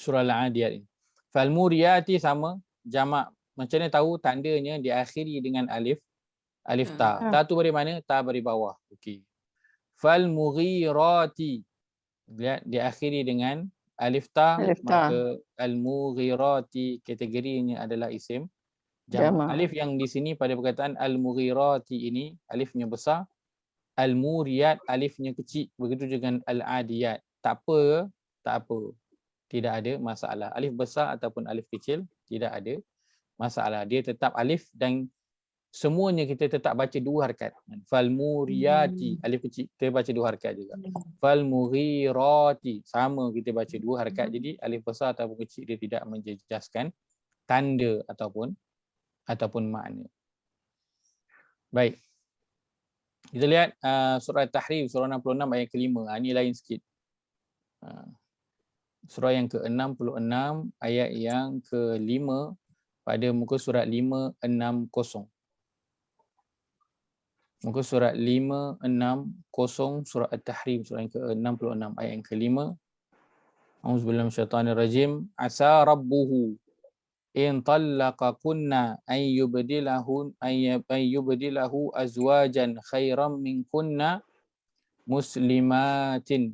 surah Al-Adiyat ini. Fal muriyati sama jamak. Macam mana tahu tandanya diakhiri dengan alif ta. Ta tu dari mana? Ta dari bawah. Okey. Fal mughirati. Lihat diakhiri dengan alif ta, maka al mughirati kategorinya adalah isim jamak. Alif yang di sini pada perkataan al mughirati ini alifnya besar. Al muriyat alifnya kecil. Begitu dengan al adiyat. Tak apa. Tidak ada masalah. Alif besar ataupun alif kecil tidak ada masalah. Dia tetap alif dan semuanya kita tetap baca 2 harakat. Fal muriyati alif kecil kita baca 2 harakat juga. Fal mughirati sama kita baca 2 harakat. Jadi alif besar ataupun kecil dia tidak menjejaskan tanda ataupun makna. Baik. Kita lihat surah Tahrim surah 66 ayat ke-5. Ini lain sikit. Surah yang ke-66 ayat yang ke-5 pada muka surat 560. Muka surat 560 surah At-Tahrim surah yang ke-66 ayat yang ke-5. Auzubillahi minasyaitonirrajim. Asa rabbuhu in talaqakunna ay yubdilahu azwajan khairan minkunna muslimatin.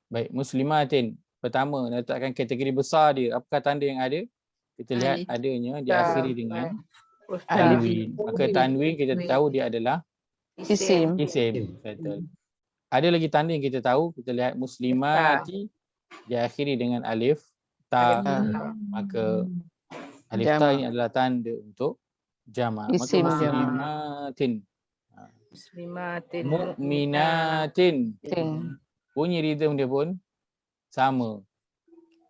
Baik, muslimatin. Pertama, letakkan kategori besar dia. Apakah tanda yang ada? Kita lihat adanya diakhiri dengan tanwin. Maka tanwin kita tahu dia adalah isim. Betul. Ada lagi tanda yang kita tahu. Kita lihat muslimati diakhiri dengan alif ta. Maka alif ta ini adalah tanda untuk jamak. Maka muslimatin. Mu'minatin. Bunyi rhythm dia pun sama.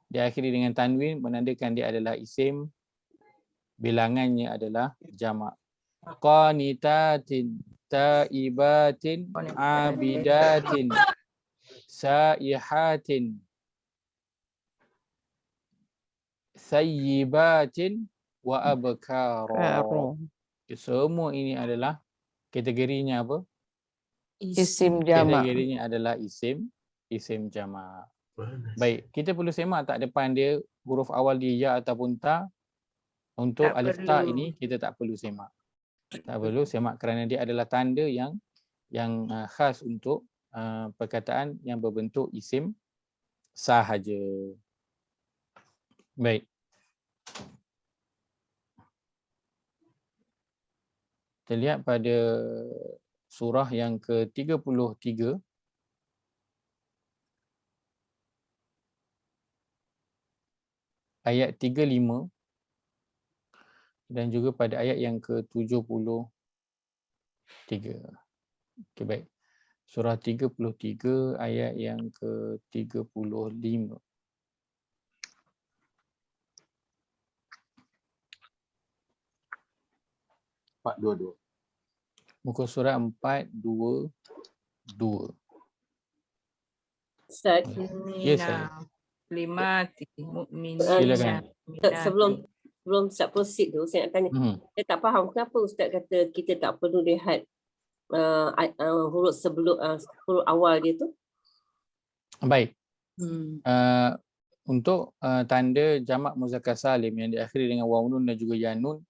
Diakhiri dengan tanwin menandakan dia adalah isim. Bilangannya adalah jamak. Qanitatin, taibatin, abidatin, saihatin, sayyibatin, wa abkara. Semua ini adalah kategorinya apa? Isim jamak. Kategorinya adalah isim jamak. Baik, kita perlu semak tak depan dia huruf awal dia ya ataupun ta. Untuk alif ta ini kita tak perlu semak. Tak perlu semak kerana dia adalah tanda yang khas untuk perkataan yang berbentuk isim sahaja. Baik. Kita lihat pada surah yang ke-33 ayat 35 dan juga pada ayat yang ke-73. Okey, baik. Surah 33 ayat yang ke-35. 422. Muka surat 422. Ustaz. Ya, saya. Silakan. Sebelum Ustaz proceed tu, saya nak tanya. Saya tak faham kenapa Ustaz kata kita tak perlu lihat huruf sebelum huruf awal dia tu. Baik. Untuk tanda jamak muzakkar salim yang diakhiri dengan waw nun dan juga ya nun,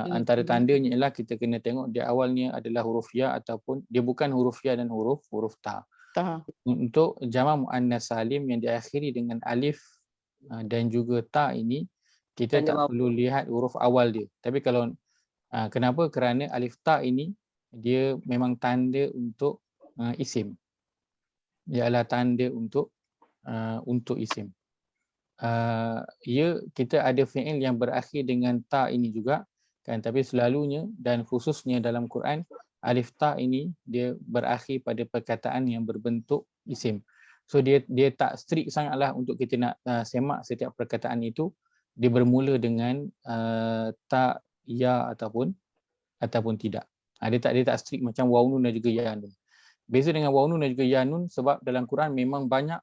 antara tandanya ialah kita kena tengok dia awalnya adalah huruf ya ataupun dia bukan huruf ya dan huruf ta. untuk jamak muannas salim yang diakhiri dengan alif dan juga ta ini kita tak perlu lihat huruf awal dia. Tapi kalau kenapa? Kerana alif ta ini dia memang tanda untuk isim. Dia adalah tanda untuk isim. Kita ada fi'il yang berakhir dengan ta ini juga kan, tapi selalunya dan khususnya dalam Quran alif ta ini dia berakhir pada perkataan yang berbentuk isim. So dia tak strict sangatlah untuk kita nak semak setiap perkataan itu dia bermula dengan ta, ya ataupun tidak. Dia tak strict macam waw nun dan juga ya nun. Beza dengan waw nun dan juga ya nun sebab dalam Quran memang banyak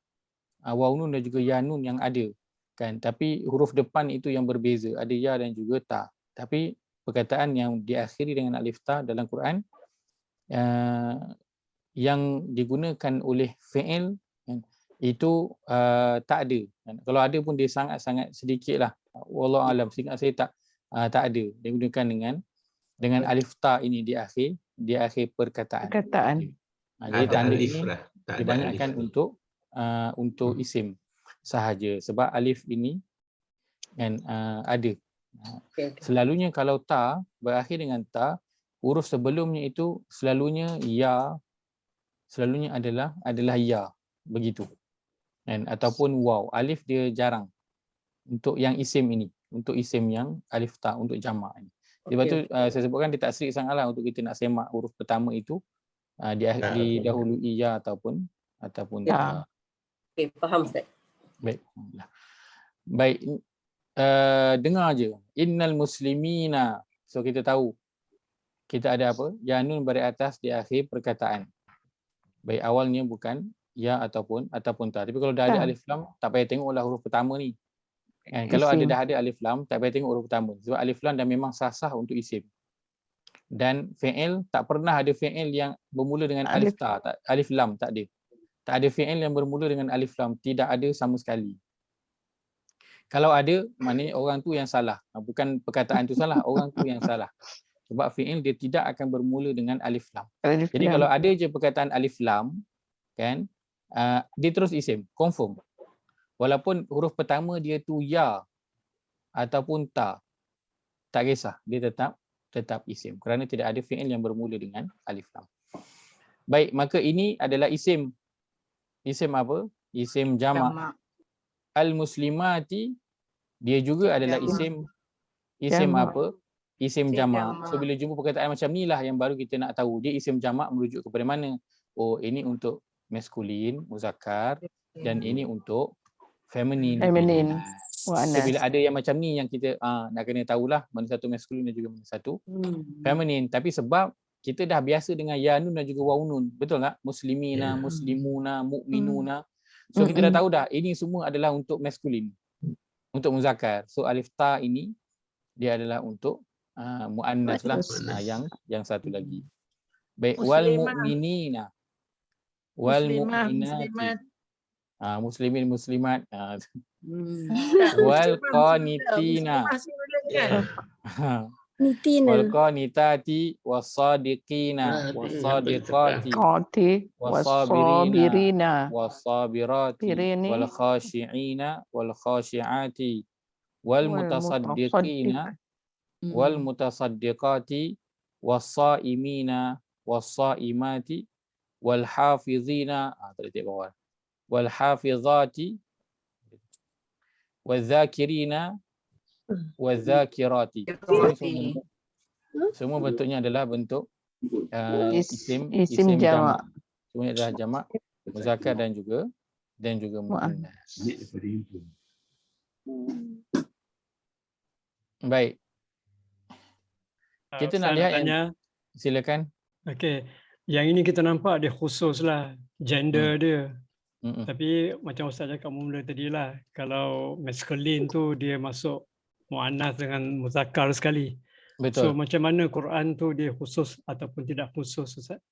waw nun dan juga ya nun yang ada kan, tapi huruf depan itu yang berbeza, ada ya dan juga ta. Tapi perkataan yang diakhiri dengan alif ta dalam Quran yang digunakan oleh fi'il itu tak ada. Kalau ada pun dia sangat-sangat sedikit lah. Wallahu alam, seingat saya tak ada. Dia gunakan dengan alif ta ini di akhir perkataan. Jadi tanda ini dibanyakan untuk isim sahaja sebab alif ini kan ada. Selalunya kalau ta berakhir dengan ta, huruf sebelumnya itu selalunya ya, selalunya adalah ya, begitu. Dan ataupun waw. Alif dia jarang untuk yang isim ini, untuk isim yang alif ta untuk jamak ini. Sebab tu saya sebutkan dia tak strict sangatlah untuk kita nak semak huruf pertama itu didahului ya ataupun ya. Okey, faham Ustaz. Baik. Dengar je. Innal muslimina. So kita tahu kita ada apa? Ya nun baris atas di akhir perkataan. Baik awalnya bukan ya ataupun ta. Tapi kalau dah ada alif lam, tak payah tengoklah huruf pertama ni. Kan? Kalau dah ada alif lam, tak payah tengok huruf pertama. Sebab alif lam dah memang sah untuk isim. Dan fi'il tak pernah ada fi'il yang bermula dengan alif ta, alif lam tak ada. Tak ada fi'il yang bermula dengan alif lam, tidak ada sama sekali. Kalau ada, maknanya orang tu yang salah. Bukan perkataan tu salah, orang tu yang salah. Sebab fi'il dia tidak akan bermula dengan alif lam. Jadi kalau ada je perkataan alif lam, kan, dia terus isim, confirm. Walaupun huruf pertama dia tu ya ataupun ta, tak kisah, dia tetap isim. Kerana tidak ada fi'il yang bermula dengan alif lam. Baik, maka ini adalah isim. Isim apa? Isim jamak. Al-muslimati dia juga adalah isim apa? Isim jamak. So bila jumpa perkataan macam ni lah yang baru kita nak tahu dia isim jamak merujuk kepada mana. Oh, ini untuk maskulin, muzakkar, dan ini untuk feminin. So bila ada yang macam ni yang kita nak kena tahulah mana satu maskulin dan juga mana satu feminin. Tapi sebab kita dah biasa dengan ya nun dan juga waw nun, betul tak? Muslimina, muslimuna, mu'minuna. So kita dah tahu dah ini semua adalah untuk maskulin, untuk muzakkar. So alif ta ini dia adalah untuk muannas lah, yang satu lagi. Baik, wal mu'minina, wal mu'minati, muslimin muslimat, wal qanitina, wal qanitati wassadiqina wassadiqati wassabirina wassabirati wal khashi'ina wal khashi'ati wal mutasaddiqina wal mutasaddiqati wassaimina wassaimati wal hafizina, terletak bawah, wal hafizati wadzakirina wadzakirati. Semua bentuknya adalah bentuk isim jamak. Semuanya adalah jamak muzakkar dan juga muannas. Baik. Kita nak lihat silakan. Okey. Yang ini kita nampak dia khususlah gender dia. Tapi macam Ustaz cakap mula tadi lah, kalau maskulin tu dia masuk muannas dengan muzakkar sekali. Betul. So macam mana Quran tu dia khusus ataupun tidak khusus, Ustaz?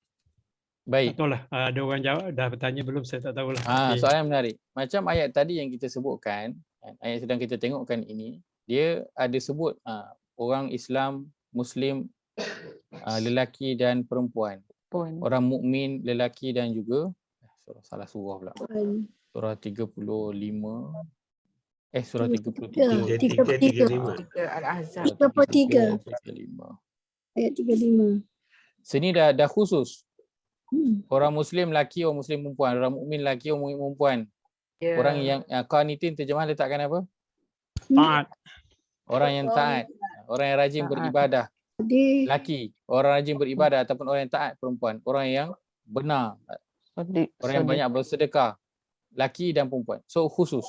Baik. Tak tahulah, ada orang jawab, dah bertanya belum, saya tak tahulah. Soalan menarik. Macam ayat tadi yang kita sebutkan, ayat sedang kita tengokkan ini, dia ada sebut orang Islam, Muslim, lelaki dan perempuan. Orang mukmin lelaki dan juga salah surah pula. Puan. Surah 35. Surah 33. 33. 33. Al-Ahzab. 33. 35. Ayat 35. Sini dah khusus. Orang Muslim lelaki, orang Muslim perempuan. Orang mukmin lelaki, orang mukmin perempuan. Orang yang qanitin terjemah letakkan apa? Taat. Orang yang taat. Orang yang rajin beribadah. Lelaki. Orang rajin beribadah ataupun orang yang taat perempuan. Orang yang benar. Orang yang banyak bersedekah. Lelaki dan perempuan. So khusus.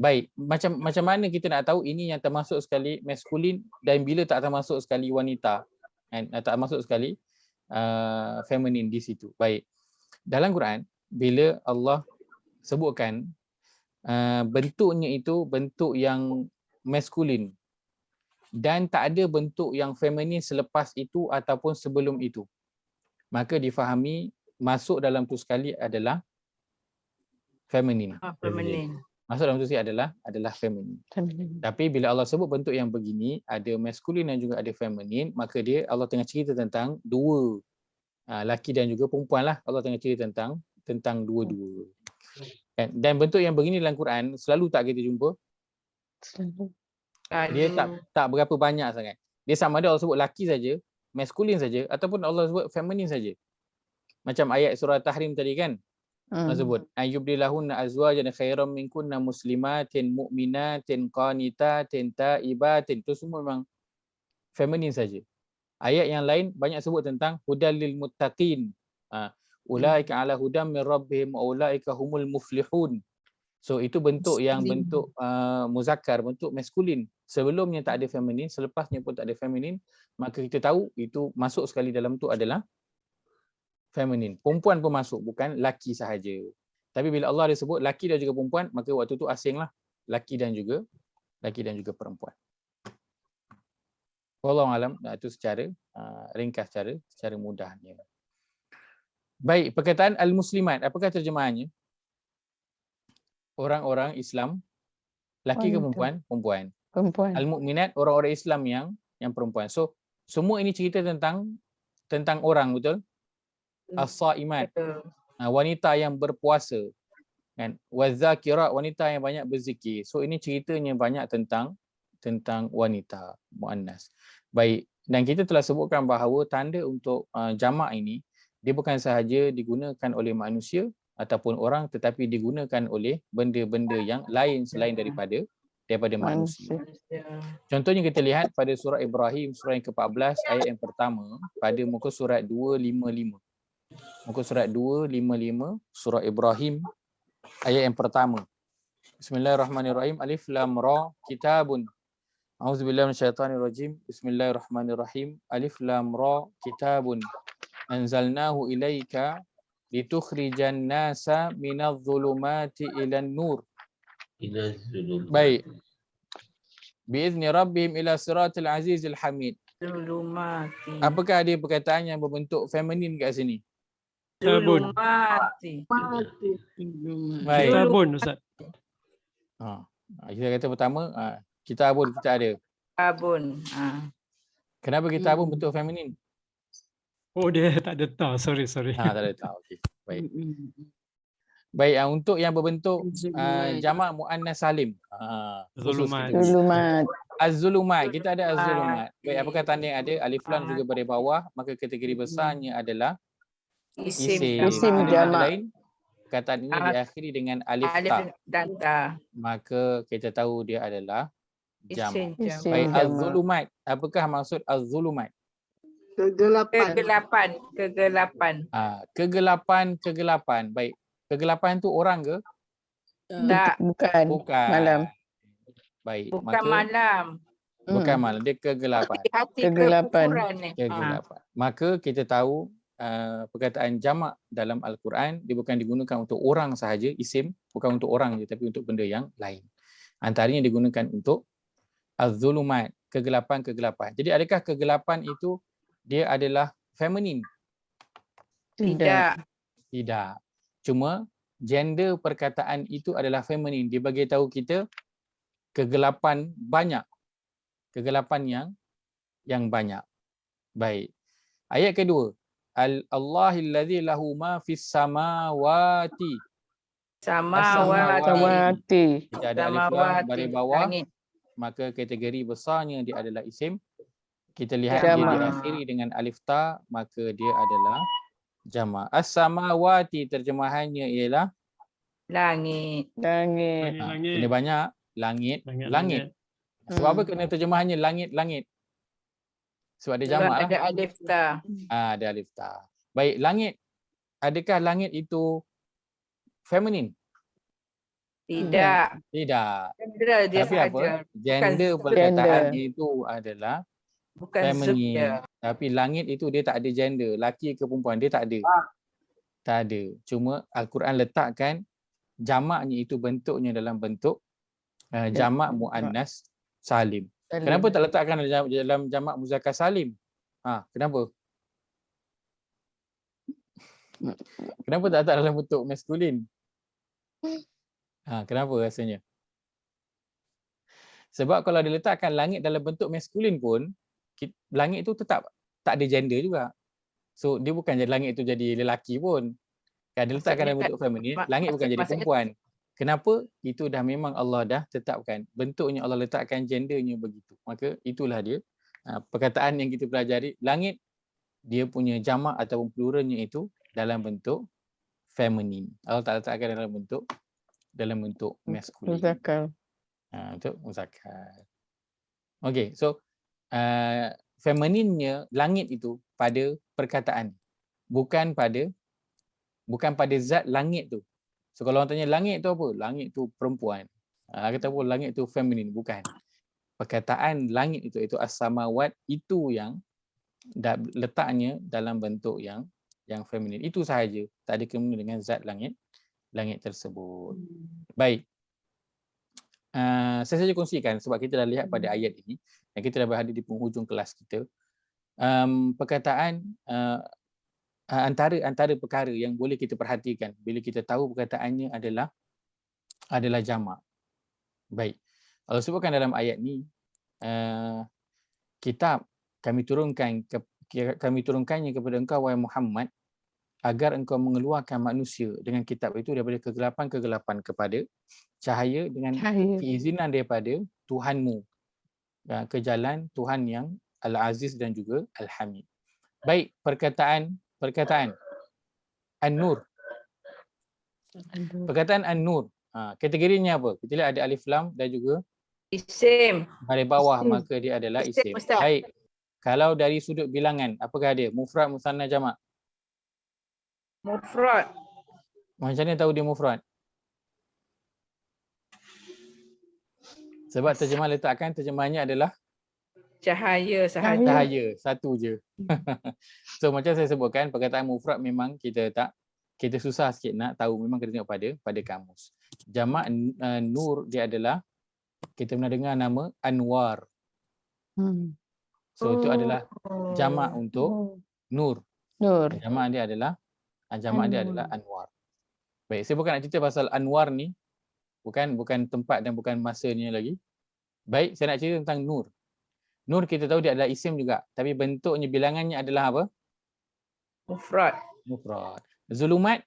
Baik, macam mana kita nak tahu ini yang termasuk sekali maskulin dan bila tak termasuk sekali wanita, kan? Tak termasuk sekali feminin di situ. Baik. Dalam Quran bila Allah sebutkan bentuknya itu bentuk yang maskulin dan tak ada bentuk yang feminin selepas itu ataupun sebelum itu, maka difahami masuk dalam tu sekali adalah feminin. Feminin. Masuk dalam tu adalah feminin. Tapi bila Allah sebut bentuk yang begini, ada maskulin dan juga ada feminin, maka Allah tengah cerita tentang dua, laki dan juga perempuan lah. Allah tengah cerita tentang dua-dua. Dan bentuk yang begini dalam Quran selalu tak kita jumpa. Dia tak berapa banyak sangat. Dia sama ada Allah sebut laki saja, maskulin saja, ataupun Allah sebut feminin saja. Macam ayat surah Tahrim tadi kan. Allah sebut ayyubdilahunna azwajan khairam minkunna muslimatin mu'minatin qanitatin taibatin. Itu semua memang feminin saja. Ayat yang lain banyak sebut tentang hudal lil muttaqin. Ulaika ala hudam min rabbihim wa ulaika humul muflihun. So itu bentuk yang bentuk muzakkar, bentuk maskulin. Sebelumnya tak ada feminin, selepasnya pun tak ada feminin, maka kita tahu itu masuk sekali dalam tu adalah feminin. Perempuan pun masuk, bukan laki sahaja. Tapi bila Allah ada sebut laki dan juga perempuan, maka waktu tu asinglah laki dan juga perempuan. Wallahu alam, itu secara ringkas, secara mudahnya. Baik, perkataan al-muslimat, apakah terjemahannya? Orang-orang Islam, laki ke perempuan? Perempuan. Al-mukminat, orang-orang Islam yang perempuan. So semua ini cerita tentang orang, betul? As-saimat, wanita yang berpuasa, kan? Wazakirat, wanita yang banyak berzikir. So ini ceritanya banyak tentang wanita muannas. Baik, dan kita telah sebutkan bahawa tanda untuk jamak ini dia bukan sahaja digunakan oleh manusia ataupun orang, tetapi digunakan oleh benda-benda yang lain selain daripada manusia. Contohnya kita lihat pada surah Ibrahim, surah yang ke-14 ayat yang pertama pada muka surat 255. Muka surat 255 surah Ibrahim ayat yang pertama. Bismillahirrahmanirrahim. Alif lam ra kitabun. A'udzubillahi minasyaitonirrajim. Bismillahirrahmanirrahim. Alif lam ra kitabun anzalnahu ilaika litukhrijan nasa minadh-dhulumati ilan nur. Baik. Biizni rabbihim ila siratil azizil hamid. Apakah ada perkataan yang berbentuk feminin kat sini? Kitabun. Baik. Kitabun, Ustaz. Kita kata pertama, kitabun kita ada. Kitabun. Kenapa kitabun bentuk feminin? Oh, dia tak ada tahu. Sorry. Tak ada tahu. Okey. Baik. Baik, untuk yang berbentuk jamak muannas salim. Zulumat. Az-zulumat. Kita ada az-zulumat. Baik, apakah tanda yang ada? Alif lam juga pada bawah, maka kategori besarnya adalah isim jamak. Lain, perkataan ini diakhiri dengan alif ta. Maka kita tahu dia adalah jamak. Baik, az-zulumat. Apakah maksud az-zulumat? Kegelapan. Baik. Kegelapan tu orang ke? Tak. Bukan. Malam. Baik. Bukan malam. Bukan malam. Dia kegelapan. Kegelapan. Maka kita tahu perkataan jamak dalam Al-Quran dia bukan digunakan untuk orang sahaja, isim, bukan untuk orang je, tapi untuk benda yang lain. Antaranya digunakan untuk az-zulumat, kegelapan. Jadi adakah kegelapan itu dia adalah feminin? Tidak. Cuma gender perkataan itu adalah feminin. Dia bagi tahu kita kegelapan banyak. Kegelapan yang banyak. Baik. Ayat kedua. Allahilladzi lahu ma fis samawati. Samawati. Kita ada alif lam baris bawah, maka kategori besarnya dia adalah isim. Kita lihat dia diakhiri dengan alif ta, maka dia adalah jama'. As-samawati terjemahannya ialah langit. Ini banyak langit. Sebab apa kena terjemahannya langit? Sebab dia jama' lah. Ada alif ta. Ada alif ta. Baik, langit. Adakah langit itu feminin? Tidak. Gender dia sahaja. Apa? Gender perkataan itu adalah feminin. Tapi langit itu dia tak ada gender. Laki ke perempuan dia tak ada. Tak ada. Cuma Al-Quran letakkan jamaknya itu bentuknya dalam bentuk jamak muannas salim. Kenapa tak letakkan dalam jamak muzakkar salim? Kenapa? Kenapa tak letak dalam bentuk maskulin? Kenapa rasanya? Sebab kalau diletakkan langit dalam bentuk maskulin pun, langit itu tetap tak ada gender juga. So dia bukan jadi langit itu jadi lelaki pun. Kan dia letakkan dalam bentuk feminin, langit bukan jadi perempuan. Kenapa? Itu dah memang Allah dah tetapkan. Bentuknya Allah letakkan gendernya begitu. Maka itulah dia. Perkataan yang kita pelajari, langit dia punya jamak ataupun pluralnya itu dalam bentuk feminin. Allah tak letakkan dalam bentuk maskulin. Muzakkar. Untuk muzakkar. Okey, so femininnya langit itu pada perkataan. Bukan pada zat langit tu. So kalau orang tanya langit tu apa? Langit tu perempuan. Kata apa langit tu feminin, bukan. Perkataan langit itu as-samawat itu yang letaknya dalam bentuk yang feminin. Itu sahaja. Tak ada kena dengan zat langit tersebut. Baik. Saya saja kongsikan sebab kita dah lihat pada ayat ini dan kita dah berada di penghujung kelas kita. Perkataan antara perkara yang boleh kita perhatikan bila kita tahu perkataannya adalah jamak. Baik. Allah sebutkan dalam ayat ni kitab kami turunkannya kepada engkau wahai Muhammad agar engkau mengeluarkan manusia dengan kitab itu daripada kegelapan kepada cahaya dengan keizinan daripada Tuhanmu ke jalan Tuhan yang Al-Aziz dan juga Al-Hamid. Baik, perkataan An-Nur. Perkataan An-Nur. Kategorinya apa? Kita lihat ada alif lam dan juga isim. Baris bawah, maka dia adalah isim. Baik. Kalau dari sudut bilangan, apakah dia? Mufrad, musanna, jamak? Mufrad. Macam mana tahu dia mufrad? Sebab terjemahannya adalah cahaya sahaja. Cahaya, satu je. So macam saya sebutkan, perkataan mufrad memang kita susah sikit nak tahu, memang kita tengok pada kamus. Jamak nur dia adalah, kita pernah dengar nama Anwar. So itu adalah jamak untuk nur. Jamak dia adalah Anwar. Baik, saya bukan nak cerita pasal Anwar ni, bukan tempat dan bukan masanya lagi. Baik, saya nak cerita tentang nur. Nur kita tahu dia adalah isim juga, tapi bentuknya bilangannya adalah apa? Mufrad. Zulumat?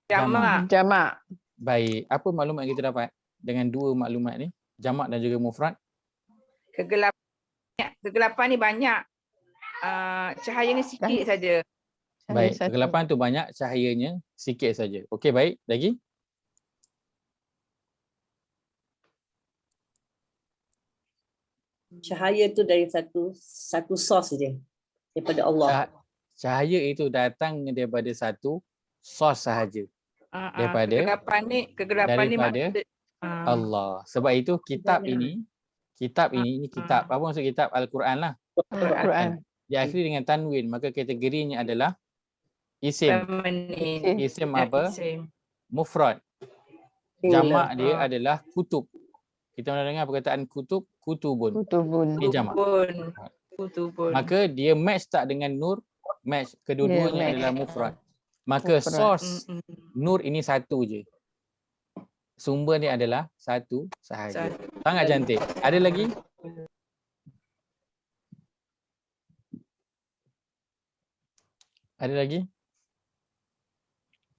Jamak. Baik, apa maklumat yang kita dapat dengan dua maklumat ni? Jamak dan juga mufrad. Kegelapan ni banyak. Cahaya ni sikit saja. Baik, kegelapan tu banyak, cahayanya sikit saja. Okey, baik. Lagi? Cahaya tu dari satu source je, daripada Allah. Cahaya itu datang daripada satu source sahaja. Daripada kegelapan ni Allah. Sebab itu kitab ini kitab. Apa maksud kitab? Al-Quran lah. Al-Quran. Diakhiri dengan tanwin, maka kategorinya adalah isim. Isim apa? Mufrad. Jamak dia adalah kutub. Kita pernah dengar perkataan kutubun. Ini jamak. Maka dia match tak dengan nur? Match. Kedua-duanya adalah mufrad. Maka source nur ini satu je. Sumber ni adalah satu sahaja. Sangat cantik. Ada lagi? Ada lagi?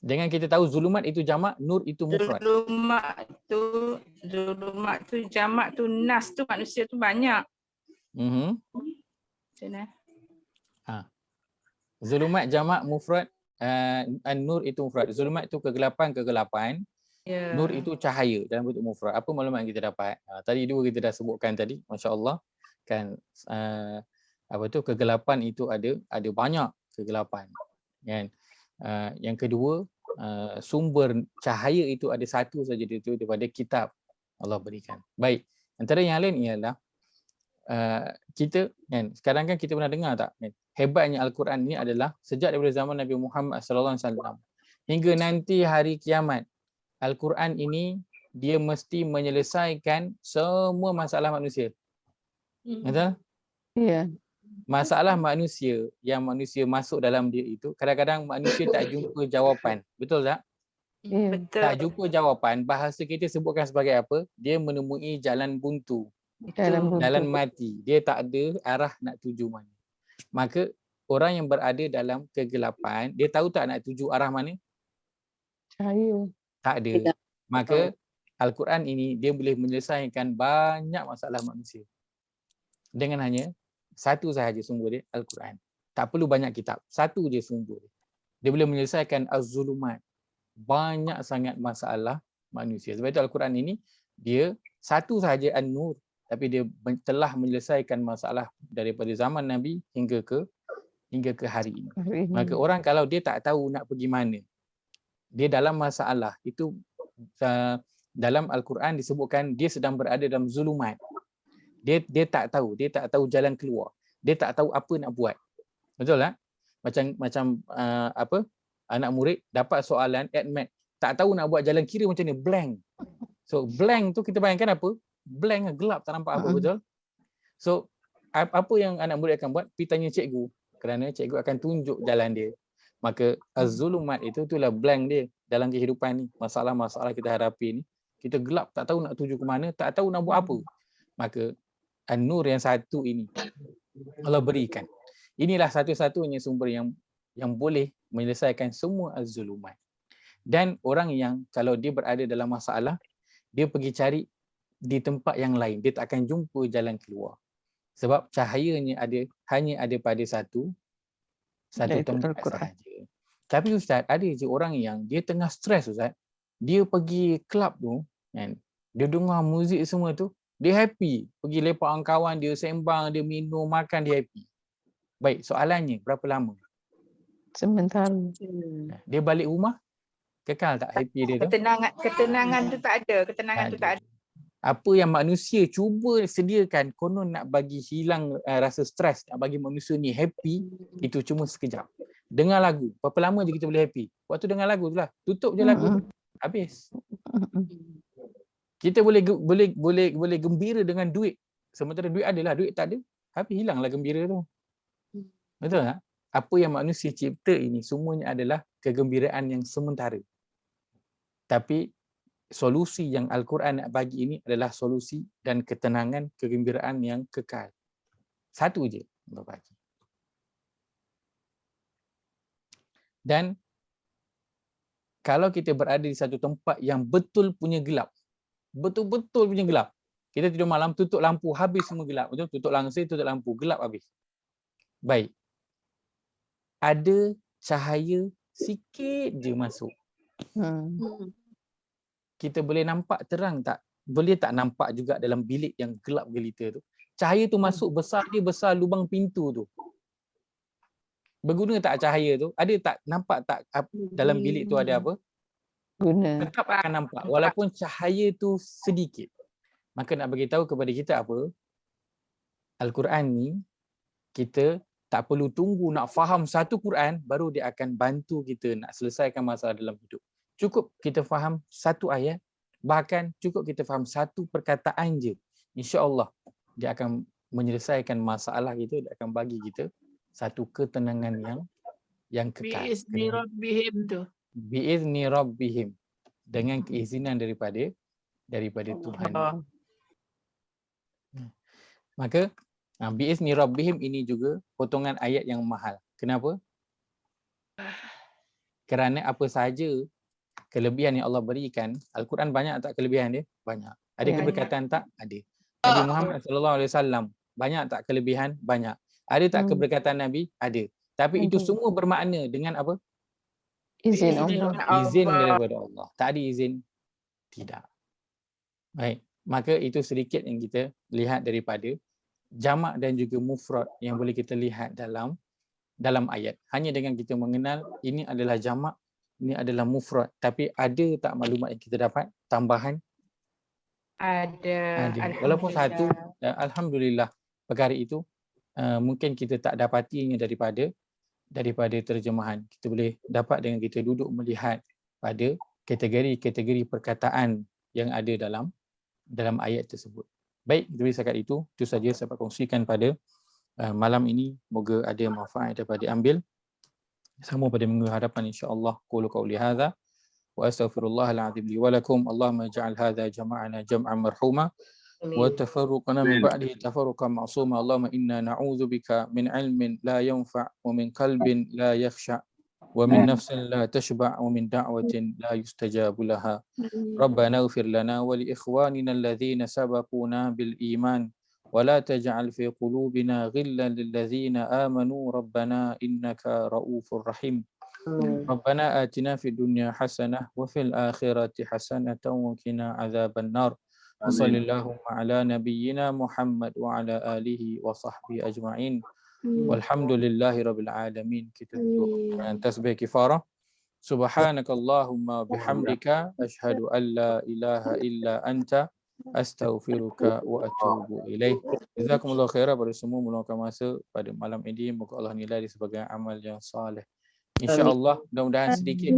Jangan kita tahu zulumat itu jamak, nur itu mufrad. Zulumat tu jamak tu, nas tu manusia tu banyak. Zulumat jamak mufrad, nur itu mufrad. Zulumat itu kegelapan. Nur itu cahaya dalam bentuk mufrad. Apa maklumat yang kita dapat? Tadi dua kita dah sebutkan tadi, masya-Allah. Kan kegelapan itu ada banyak kegelapan. Kan? Yang kedua, sumber cahaya itu ada satu saja itu daripada kitab Allah berikan. Baik. Antara yang lain ialah kita kan sekarang kan kita pernah dengar tak kan? Hebatnya Al-Quran ini adalah sejak daripada zaman Nabi Muhammad sallallahu alaihi wasallam hingga nanti hari kiamat, Al-Quran ini dia mesti menyelesaikan semua masalah manusia. Betul? Ya. Masalah manusia yang manusia masuk dalam dia itu, kadang-kadang manusia tak jumpa jawapan. Betul tak? Betul. Tak jumpa jawapan, bahasa kita sebutkan sebagai apa? Dia menemui jalan buntu. Jalan mati. Dia tak ada arah nak tuju mana. Maka orang yang berada dalam kegelapan, dia tahu tak nak tuju arah mana? Cahaya. Tak ada. Maka Al-Quran ini dia boleh menyelesaikan banyak masalah manusia. Dengan hanya satu sahaja sumber dia, Al-Quran. Tak perlu banyak kitab. Satu je sumber dia. Dia boleh menyelesaikan az-zulumat. Banyak sangat masalah manusia. Sebab itu Al-Quran ini dia satu sahaja an-nur, tapi dia telah menyelesaikan masalah daripada zaman Nabi hingga ke hari ini. Maka orang kalau dia tak tahu nak pergi mana, dia dalam masalah itu, dalam Al-Quran disebutkan dia sedang berada dalam zulumat. Dia tak tahu jalan keluar. Dia tak tahu apa nak buat. Betul tak? Macam anak murid dapat soalan AdMath, tak tahu nak buat jalan kira macam ni, blank. So blank tu kita bayangkan apa? Blank, gelap, tak nampak apa, betul? So apa yang anak murid akan buat? Pergi tanya cikgu, kerana cikgu akan tunjuk jalan dia. Maka az-zulumat itulah blank dia dalam kehidupan ni. Masalah-masalah kita hadapi ni, kita gelap, tak tahu nak tuju ke mana, tak tahu nak buat apa. Maka an-nur yang satu ini Allah berikan. Inilah satu-satunya sumber yang boleh menyelesaikan semua az-zulumat. Dan orang yang kalau dia berada dalam masalah, dia pergi cari di tempat yang lain, dia tak akan jumpa jalan keluar. Sebab cahayanya hanya ada pada satu tempat sahaja. Tapi Ustaz, ada je orang yang dia tengah stres Ustaz. Dia pergi kelab tu, kan? Dia dengar muzik semua tu, dia happy. Pergi lepak dengan kawan dia, sembang, dia minum, makan, dia happy. Baik, soalannya berapa lama? Sementara. Dia balik rumah, kekal tak happy dia tu? Ketenangan tu tak ada. Ketenangan tu tak ada. Apa yang manusia cuba sediakan konon nak bagi hilang rasa stres, nak bagi manusia ni happy, itu cuma sekejap. Dengar lagu, berapa lama je kita boleh happy? Waktu dengar lagu tu lah, tutup je lagu, habis. Kita boleh gembira dengan duit, sementara duit adalah, duit tak ada, habis hilanglah gembira tu. Betul tak? Apa yang manusia cipta ini semuanya adalah kegembiraan yang sementara. Tapi solusi yang Al-Quran nak bagi ini adalah solusi dan ketenangan, kegembiraan yang kekal. Satu je Allah bagi. Dan kalau kita berada di satu tempat yang betul punya gelap, betul-betul punya gelap, kita tidur malam tutup lampu, habis semua gelap. Betul? Tutup langsir, tutup lampu, gelap habis. Baik. Ada cahaya sikit je masuk. Kita boleh nampak terang tak? Boleh tak nampak juga dalam bilik yang gelap gelita tu? Cahaya tu masuk besar, dia besar lubang pintu tu. Berguna tak cahaya tu? Ada tak? Nampak tak dalam bilik tu ada apa? Guna. Tetap akan nampak walaupun cahaya tu sedikit. Maka nak bagi tahu kepada kita apa? Al-Quran ni kita tak perlu tunggu nak faham satu Quran baru dia akan bantu kita nak selesaikan masalah dalam hidup. Cukup kita faham satu ayat, bahkan cukup kita faham satu perkataan je, insya-Allah dia akan menyelesaikan masalah kita, dia akan bagi kita satu ketenangan yang kekal. Biizni rabbihim tu. Biizni rabbihim, dengan keizinan daripada Tuhan. Maka biizni rabbihim ini juga potongan ayat yang mahal. Kenapa? Kerana apa sahaja kelebihan yang Allah berikan, Al-Quran banyak tak kelebihan dia? Banyak. Ada keberkatan tak? Ada. Nabi Muhammad SAW banyak tak kelebihan? Banyak. Ada tak keberkatan Nabi? Ada. Tapi itu semua bermakna dengan apa? Izin Allah. Izin daripada Allah. Tak ada izin? Tidak. Baik. Maka itu sedikit yang kita lihat daripada jamak dan juga mufrad yang boleh kita lihat dalam ayat. Hanya dengan kita mengenal ini adalah jamak, ini adalah mufrad. Tapi ada tak maklumat yang kita dapat? Tambahan? Ada. Walaupun satu, alhamdulillah perkara itu mungkin kita tak dapatinya daripada terjemahan. Kita boleh dapat dengan kita duduk melihat pada kategori-kategori perkataan yang ada dalam ayat tersebut. Baik, dari setakat itu saja saya dapat kongsikan pada malam ini. Moga ada manfaat dapat diambil. Sama pada minggu hadapan insya-Allah. Qulu qauli hadza wa astaghfirullahal azim li wa lakum. Allahumma ij'al hadza jama'ana jam'an marhuma wa tafarruqana min ba'dihi tafarruqan ma'suma. Allahumma inna na'udzubika min 'ilmin la yanfa' wa min qalbin la yakhsha' wa min nafsin la tashba' wa min da'watin la yustajabu laha. Rabbana ighfir lana wa li ikhwanina alladhina sabaquna bil iman wa la taj'al fi qulubina ghillan lil ladzina amanu rabbana innaka ra'ufur rahim. Rabbana atina fid dunya hasanah wa fil akhirati hasanatan wa qina adzaban nar. Wa sallallahu ala nabiyyina Muhammad wa ala alihi wa sahbihi ajma'in. Walhamdulillahi rabbil alamin. Kita tutup dengan tasbih kifarah. Subhanakallahumma bihamdika asyhadu an la ilaha illa anta astaghfiruka wa atubu ilaih. Jazakumullahu khairan pada semua meluangkan masa pada malam ini. Moga Allah nilai sebagai amal yang soleh. InsyaAllah mudah-mudahan sedikit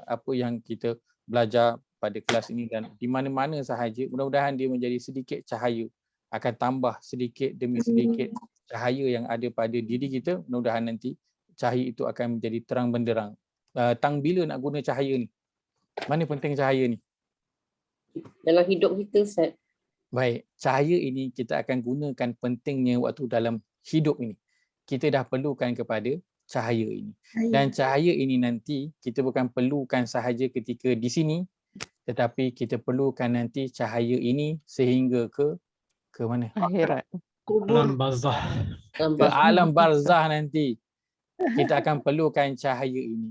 apa yang kita belajar pada kelas ini dan di mana-mana sahaja, mudah-mudahan dia menjadi sedikit cahaya, akan tambah sedikit demi sedikit cahaya yang ada pada diri kita. Mudah-mudahan nanti cahaya itu akan menjadi terang benderang. Tang bila nak guna cahaya ni? Mana penting cahaya ni? Dalam hidup kita, Ustaz. Baik, cahaya ini kita akan gunakan pentingnya waktu dalam hidup ini. Kita dah perlukan kepada cahaya ini. Dan cahaya ini nanti kita bukan perlukan sahaja ketika di sini, tetapi kita perlukan nanti cahaya ini sehingga ke mana? Akhirat. Alam barzah. Ke alam barzah nanti. Kita akan perlukan cahaya ini.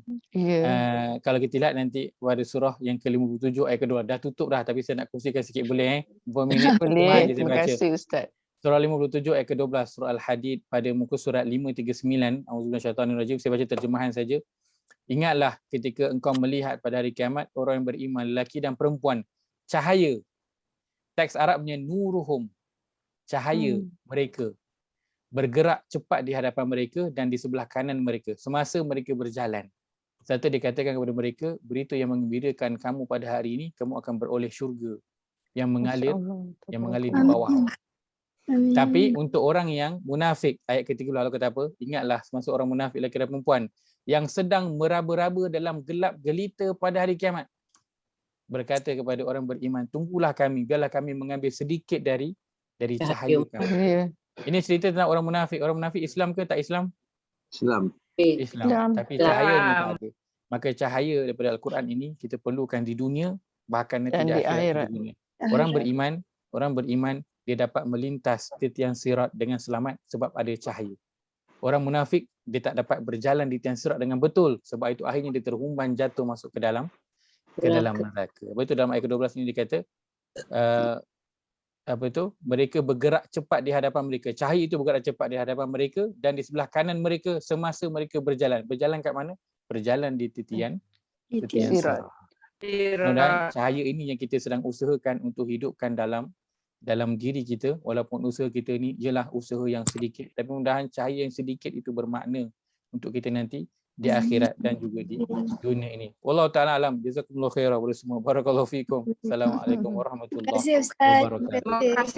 Kalau kita lihat nanti pada surah yang ke-57 ayat kedua. Dah tutup dah, tapi saya nak kongsikan sikit boleh? 2 minit. Boleh, terima kasih Ustaz. Surah 57 ayat ke-12, surah Al-Hadid pada muka surat 539. Auzubillahi minasyaitanirrajim. Saya baca terjemahan saja. Ingatlah ketika engkau melihat pada hari kiamat orang yang beriman, lelaki dan perempuan, cahaya. Teks Arabnya nuruhum, cahaya mereka bergerak cepat di hadapan mereka dan di sebelah kanan mereka semasa mereka berjalan. Serta dikatakan kepada mereka, berita yang menggembirakan kamu pada hari ini, kamu akan beroleh syurga yang mengalir di bawah. Tapi untuk orang yang munafik, ayat ke-13 Allah kata apa? Ingatlah semasa orang munafik lelaki dan perempuan yang sedang meraba-raba dalam gelap gelita pada hari kiamat, berkata kepada orang beriman, tunggulah kami, biarlah kami mengambil sedikit dari cahaya kami. Ini cerita tentang orang munafik. Orang munafik Islam ke tak Islam? Islam. Tapi cahaya ni tak ada. Maka cahaya daripada Al-Quran ini kita perlukan di dunia, bahkan nanti di akhirat. Orang beriman dia dapat melintas titian sirat dengan selamat sebab ada cahaya. Orang munafik dia tak dapat berjalan di tiang sirat dengan betul, sebab itu akhirnya dia terhumban jatuh masuk ke dalam neraka. Betul dalam ayat ke-12 ini dikata mereka bergerak cepat di hadapan mereka. Cahaya itu bergerak cepat di hadapan mereka dan di sebelah kanan mereka semasa mereka berjalan. Berjalan kat mana? Berjalan di titian sirat. Cahaya ini yang kita sedang usahakan untuk hidupkan dalam diri kita, walaupun usaha kita ni ialah usaha yang sedikit, tapi mudah-mudahan cahaya yang sedikit itu bermakna untuk kita nanti di akhirat dan juga di dunia ini. Wallahu ta'ala alam. Jazakumullahu khairan wa semua. Barakallahu fikum. Assalamualaikum warahmatullahi wabarakatuh.